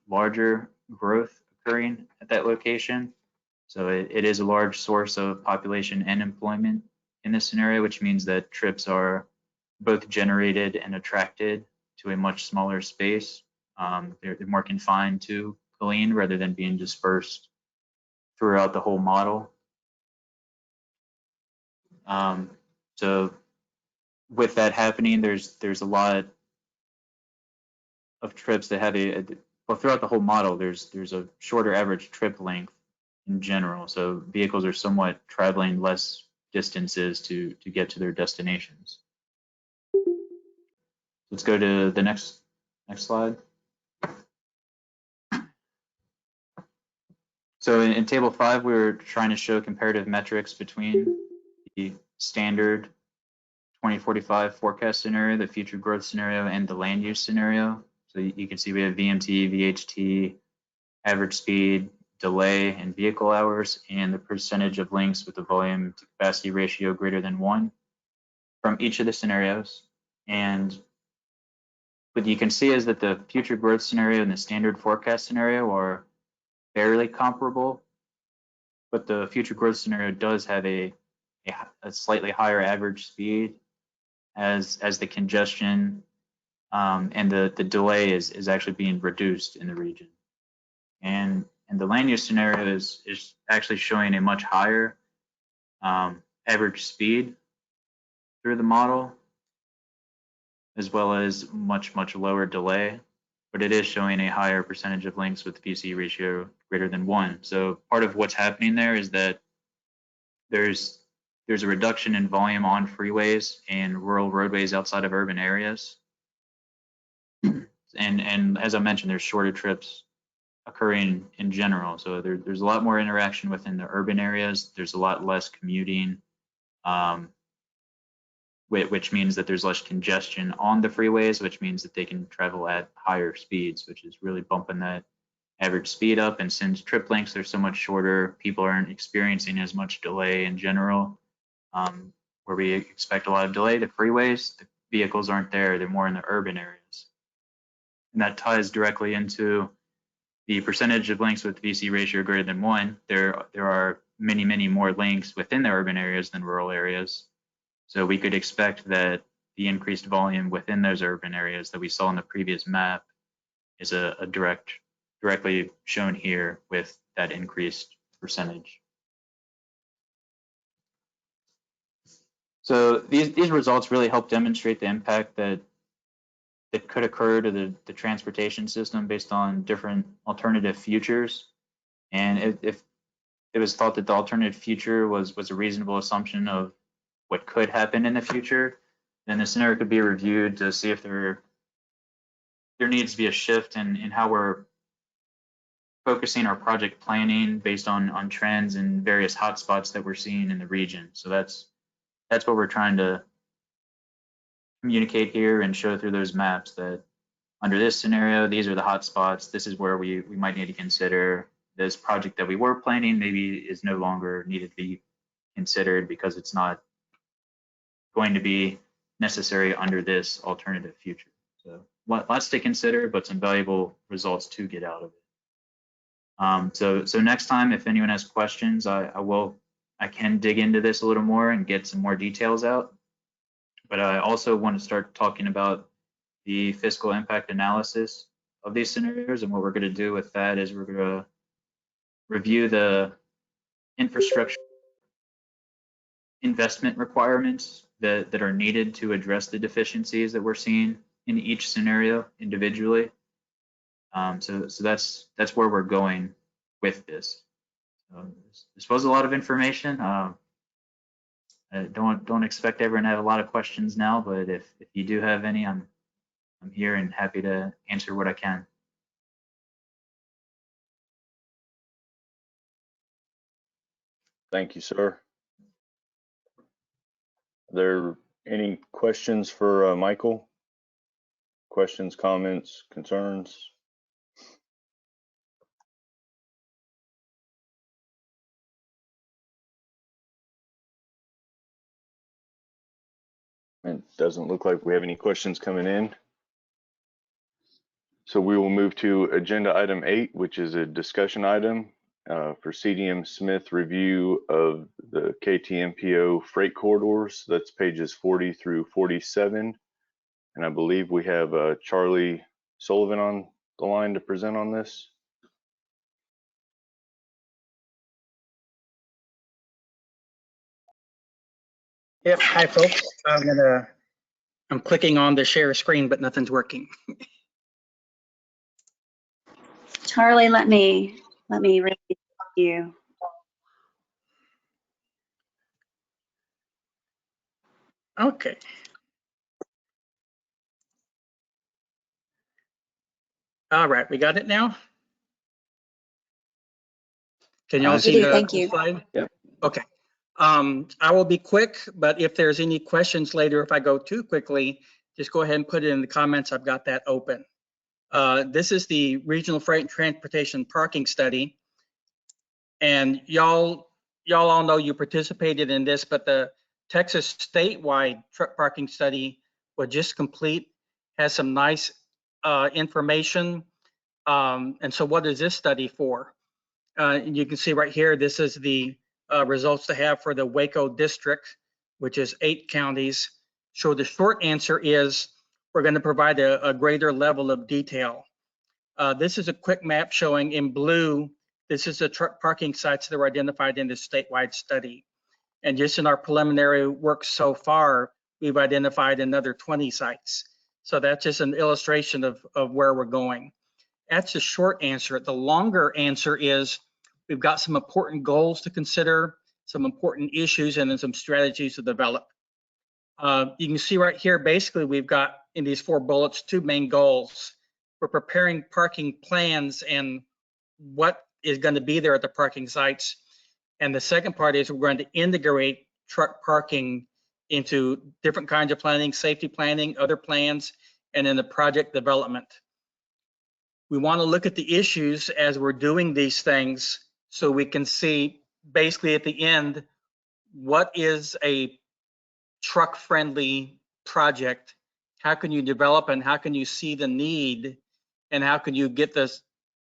I: larger growth occurring at that location. So it is a large source of population and employment in this scenario, which means that trips are both generated and attracted to a much smaller space. They're more confined to Killeen rather than being dispersed throughout the whole model. So with that happening, there's a lot of trips that have well, throughout the whole model, there's a shorter average trip length in general. So vehicles are somewhat traveling less distances to get to their destinations. Let's go to the next slide. So in table 5, we were trying to show comparative metrics between the standard 2045 forecast scenario, the future growth scenario, and the land use scenario. So you can see we have VMT, VHT, average speed, delay, and vehicle hours, and the percentage of links with the volume to capacity ratio greater than 1 from each of the scenarios. And what you can see is that the future growth scenario and the standard forecast scenario are fairly comparable, but the future growth scenario does have a slightly higher average speed as the congestion and the delay is actually being reduced in the region. And the land use scenario is actually showing a much higher average speed through the model, as well as much lower delay, but it is showing a higher percentage of links with VC ratio greater than 1. So part of what's happening there is that there's a reduction in volume on freeways and rural roadways outside of urban areas. And as I mentioned, there's shorter trips occurring in general. So there's a lot more interaction within the urban areas. There's a lot less commuting, which means that there's less congestion on the freeways, which means that they can travel at higher speeds, which is really bumping that average speed up. And since trip lengths are so much shorter, people aren't experiencing as much delay in general. Where we expect a lot of delay, the freeways, the vehicles aren't there, they're more in the urban areas. And that ties directly into the percentage of links with VC ratio greater than 1. There are many more links within the urban areas than rural areas. So we could expect that the increased volume within those urban areas that we saw in the previous map is directly shown here with that increased percentage. So these results really help demonstrate the impact that could occur to the transportation system based on different alternative futures. And if it was thought that the alternative future was a reasonable assumption of what could happen in the future, then the scenario could be reviewed to see if there needs to be a shift in how we're focusing our project planning based on trends and various hotspots that we're seeing in the region. So that's what we're trying to communicate here and show through those maps, that under this scenario, these are the hotspots. This is where we might need to consider this project that we were planning maybe is no longer needed to be considered because it's not going to be necessary under this alternative future. So lots to consider, but some valuable results to get out of it. So next time, if anyone has questions, I can dig into this a little more and get some more details out. But I also want to start talking about the fiscal impact analysis of these scenarios, and what we're going to do with that is we're going to review the infrastructure investment requirements that are needed to address the deficiencies that we're seeing in each scenario individually. So that's where we're going with this. This was a lot of information. I don't expect everyone to have a lot of questions now, but if you do have any, I'm here and happy to answer what I can.
C: Thank you, sir. Are there any questions for Michael? Questions, comments, concerns? It doesn't look like we have any questions coming in. So we will move to agenda item 8, which is a discussion item for CDM Smith review of the KTMPO freight corridors. That's pages 40 through 47. And I believe we have Charlie Sullivan on the line to present on this.
J: Yep. Hi, folks. I'm clicking on the share screen, but nothing's working.
B: Charlie, let me release you.
J: Okay. All right, we got it now. Can y'all see the
B: Thank you.
J: slide?
F: Yep.
J: Okay. I will be quick, but if there's any questions later, if I go too quickly, just go ahead and put it in the comments. I've got that open. This is the Regional Freight and Transportation Parking Study. And y'all all know you participated in this, but the Texas statewide truck parking study was just complete, has some nice information. And so what is this study for? You can see right here, this is the results to have for the Waco district, which is 8 counties. So the short answer is we're going to provide a greater level of detail. This is a quick map showing in blue, this is the truck parking sites that were identified in this statewide study. And just in our preliminary work so far, we've identified another 20 sites. So that's just an illustration of where we're going. That's the short answer. The longer answer is we've got some important goals to consider, some important issues, and then some strategies to develop. You can see right here, basically, we've got in these 4 bullets, 2 main goals. We're preparing parking plans and what is going to be there at the parking sites. And the second part is we're going to integrate truck parking into different kinds of planning, safety planning, other plans, and in the project development. We want to look at the issues as we're doing these things so we can see basically at the end, what is a truck-friendly project? How can you develop and how can you see the need and how can you get the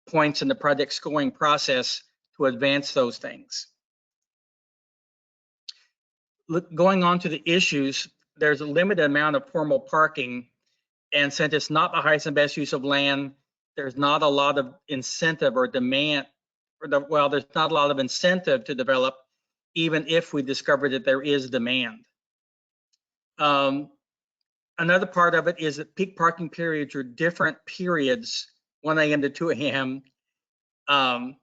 J: points in the project scoring process to advance those things? Going on to the issues, there's a limited amount of formal parking, and since it's not the highest and best use of land, there's not a lot of incentive or demand, well, there's not a lot of incentive to develop, even if we discover that there is demand. Another part of it is that peak parking periods are different periods, 1 a.m. to 2 a.m. And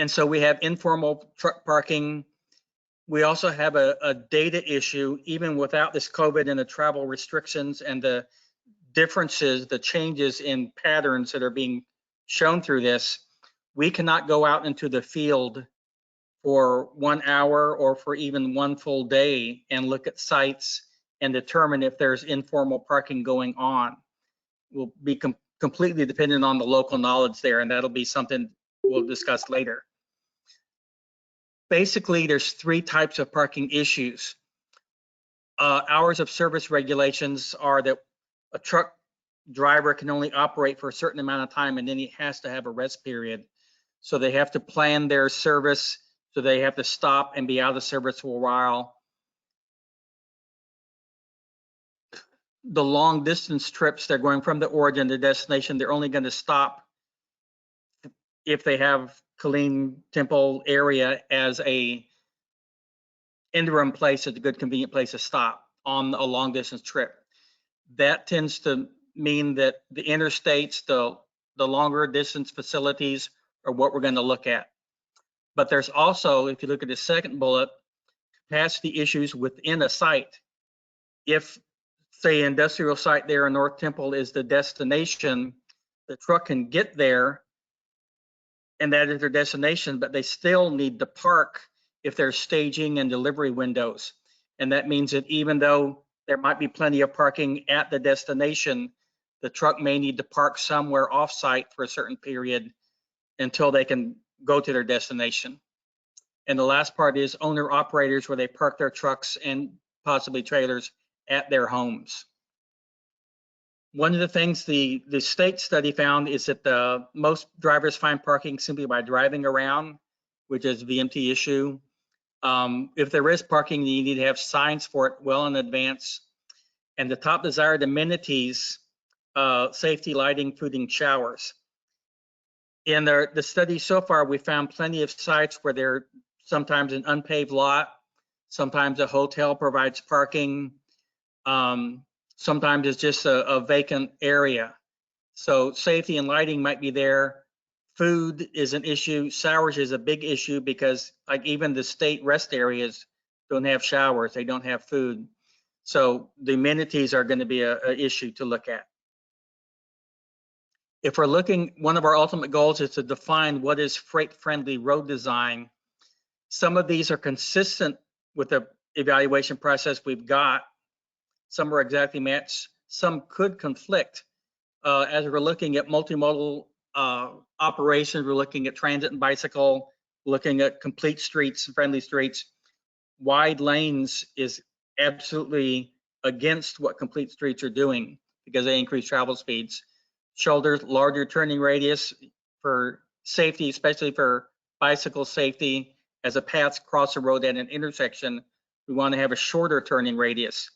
J: so we have informal truck parking. We also have a data issue, even without this COVID and the travel restrictions and the differences, the changes in patterns that are being shown through this. we cannot go out into the field for 1 hour or for even one full day and look at sites and determine if there's informal parking going on. We'll be completely dependent on the local knowledge there, and that'll be something we'll discuss later. Basically, there's 3 types of parking issues. Hours of service regulations are that a truck driver can only operate for a certain amount of time, and then he has to have a rest period. So they have to plan their service, so they have to stop and be out of service for a while. The long distance trips, they're going from the origin to destination, they're only going to stop if they have Killeen-Temple area as a interim place, as a good convenient place to stop on a long distance trip. That tends to mean that the interstates, the longer distance facilities are what we're going to look at. But there's also, if you look at the second bullet, capacity issues within a site. If, say, industrial site there in North Temple is the destination, the truck can get there and that is their destination, but they still need to park if there's staging and delivery windows. And that means that even though there might be plenty of parking at the destination, the truck may need to park somewhere off-site for a certain period until they can go to their destination. And the last part is owner-operators, where they park their trucks and possibly trailers at their homes. One of the things the state study found is that most drivers find parking simply by driving around, which is a VMT issue. If there is parking, you need to have signs for it well in advance. And the top desired amenities, safety, lighting, food, and showers. In the study so far, we found plenty of sites where they're sometimes an unpaved lot, sometimes a hotel provides parking, sometimes it's just a vacant area. So safety and lighting might be there. Food is an issue. Showers is a big issue because like even the state rest areas don't have showers, they don't have food. So the amenities are going to be an issue to look at. If we're looking, one of our ultimate goals is to define what is freight-friendly road design. Some of these are consistent with the evaluation process we've got. Some are exactly matched. Some could conflict. As we're looking at multimodal operations, we're looking at transit and bicycle, looking at complete streets, friendly streets. Wide lanes is absolutely against what complete streets are doing because they increase travel speeds. Shoulders, larger turning radius for safety, especially for bicycle safety. As a path cross the road at an intersection, we want to have a shorter turning radius,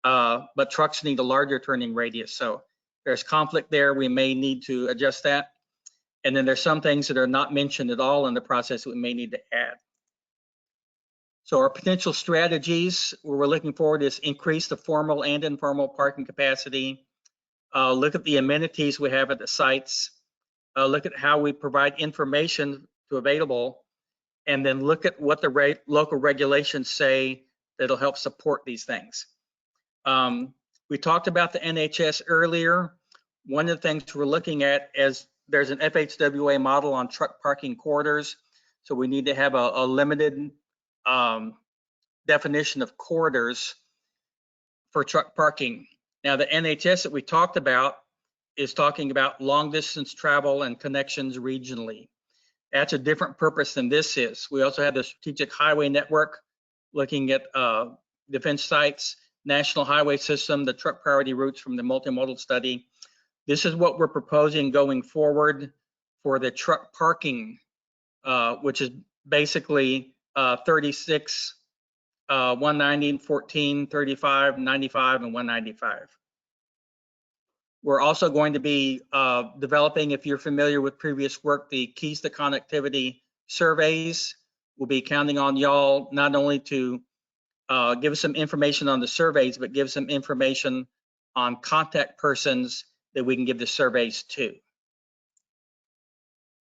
J: but trucks need a larger turning radius. So there's conflict there. We may need to adjust that. And then there's some things that are not mentioned at all in the process that we may need to add. So our potential strategies where we're looking forward is increase the formal and informal parking capacity. Look at the amenities we have at the sites. Look at how we provide information to available, and then look at what the local regulations say that'll help support these things. We talked about the NHS earlier. One of the things we're looking at is there's an FHWA model on truck parking corridors. So we need to have a limited definition of corridors for truck parking. Now the NHS that we talked about is talking about long distance travel and connections regionally. That's a different purpose than this is. We also have the strategic highway network looking at defense sites, national highway system, the truck priority routes from the multimodal study. This is what we're proposing going forward for the truck parking, which is basically 36, 190, 14, 35, 95, and 195. We're also going to be developing, if you're familiar with previous work, the Keys to Connectivity surveys. We'll be counting on y'all not only to give us some information on the surveys, but give some information on contact persons that we can give the surveys to.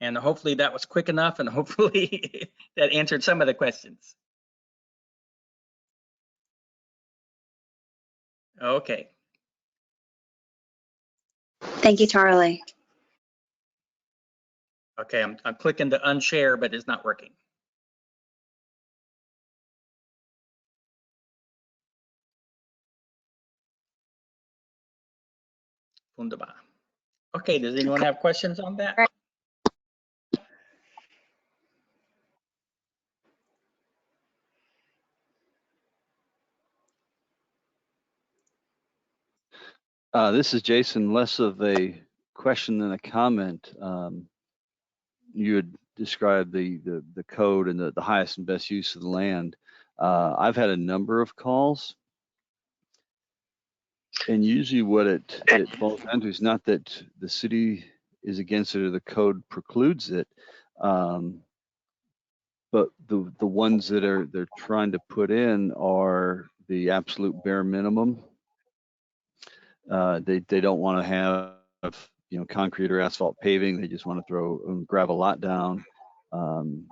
J: And hopefully that was quick enough, and hopefully that answered some of the questions. Okay.
B: Thank you, Charlie.
J: Okay, I'm clicking to unshare, but it's not working. Wunderbar. Okay, does anyone have questions on that?
F: This is Jason, less of a question than a comment. You had described the code and the highest and best use of the land. I've had a number of calls, and usually what it boils down to is not that the city is against it or the code precludes it, but the ones that they're trying to put in are the absolute bare minimum. They don't want to have concrete or asphalt paving. They just want to throw a gravel lot down, and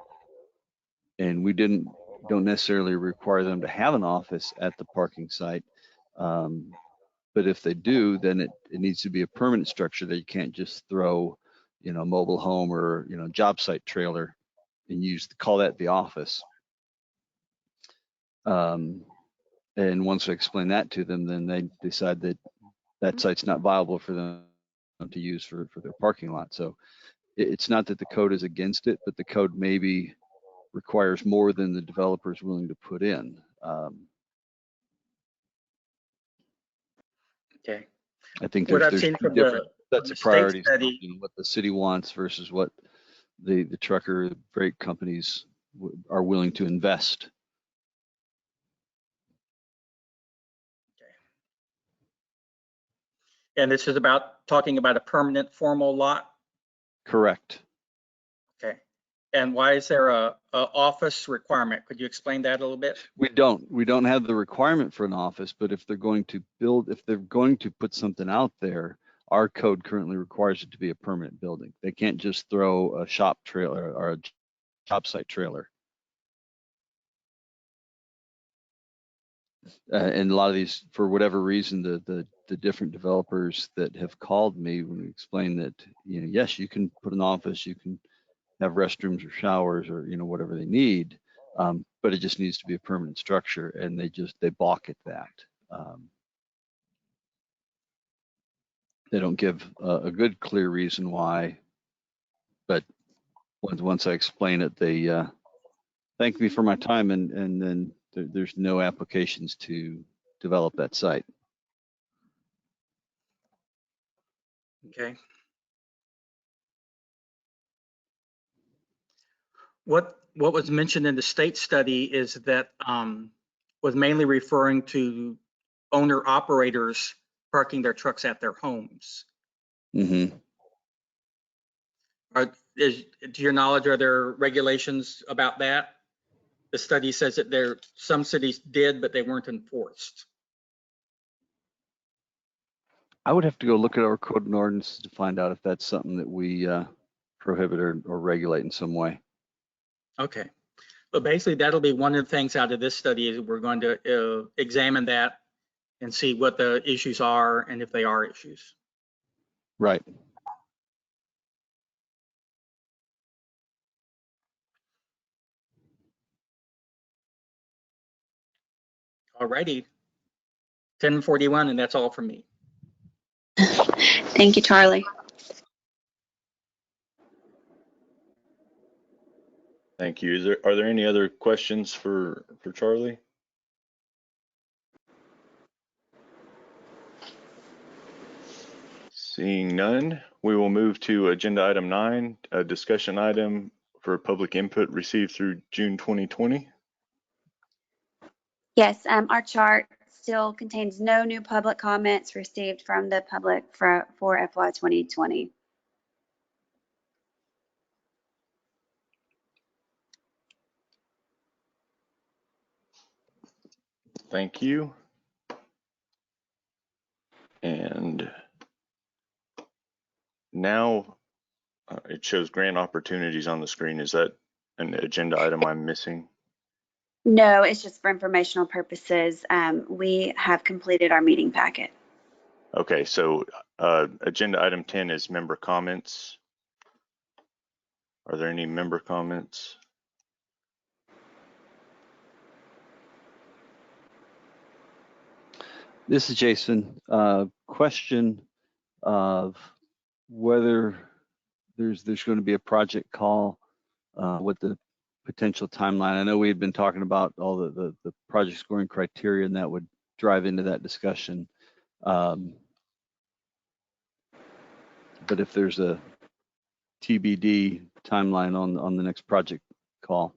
F: we don't necessarily require them to have an office at the parking site. But if they do, then it needs to be a permanent structure that you can't just throw, a mobile home or job site trailer and call that the office. And once I explain that to them, then they decide that site's not viable for them to use for their parking lot. So it's not that the code is against it, but the code maybe requires more than the developer is willing to put in.
J: Okay.
F: I think
J: What I've
F: there's
J: seen from
F: different
J: the
F: sets of
J: state
F: priorities,
J: study,
F: what the city wants versus what the trucker freight companies are willing to invest.
J: and this is talking about a permanent formal lot.
F: Correct.
J: Okay. And why is there a office requirement? Could you explain that a little bit?
F: We don't have the requirement for an office, but if they're going to put something out there, our code currently requires it to be a permanent building. They can't just throw a shop trailer or a job site trailer. And a lot of these, for whatever reason, the different developers that have called me when we explain that, yes, you can put an office, you can have restrooms or showers or whatever they need, but it just needs to be a permanent structure, and they balk at that. They don't give a good, clear reason why, but once I explain it, they thank me for my time, and then there's no applications to develop that site.
J: Okay. What was mentioned in the state study is that was mainly referring to owner operators parking their trucks at their homes.
F: Mm-hmm.
J: To your knowledge, are there regulations about that? The study says that some cities did, but they weren't enforced.
F: I would have to go look at our code and ordinance to find out if that's something that we prohibit or regulate in some way.
J: Okay. But basically, that'll be one of the things out of this study is we're going to examine that and see what the issues are and if they are issues.
F: Right.
J: All righty. 10:41, and that's all from me.
B: Thank you, Charlie.
C: Thank you. Are there any other questions for Charlie? Seeing none, we will move to agenda item 9, a discussion item for public input received through June 2020.
B: Yes, our chart still contains no new public comments received from the public for FY 2020.
C: Thank you. And now it shows grant opportunities on the screen. Is that an agenda item I'm missing?
B: No, it's just for informational purposes. We have completed our meeting packet.
C: Okay, so agenda item 10 is member comments. Are there any member comments?
F: This is Jason. Question of whether there's going to be a project call, what the potential timeline. I know we had been talking about all the project scoring criteria, and that would drive into that discussion. But if there's a TBD timeline on the next project call.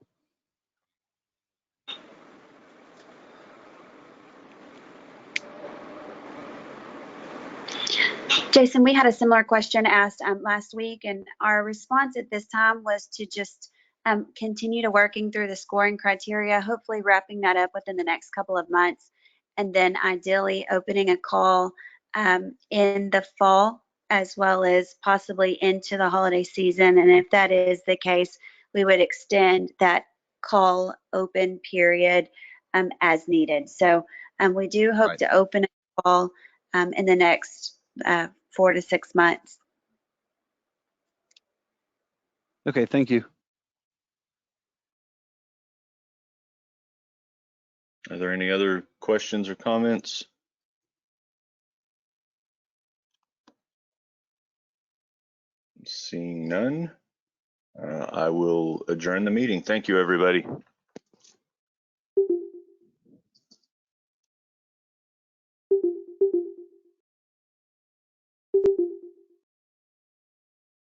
B: Jason, we had a similar question asked last week, and our response at this time was to just continue to working through the scoring criteria, hopefully wrapping that up within the next couple of months, and then ideally opening a call in the fall, as well as possibly into the holiday season. And if that is the case, we would extend that call open period as needed. So we do hope to open a call in the next 4 to 6 months.
F: Okay, thank you.
C: Are there any other questions or comments? Seeing none, I will adjourn the meeting. Thank you, everybody.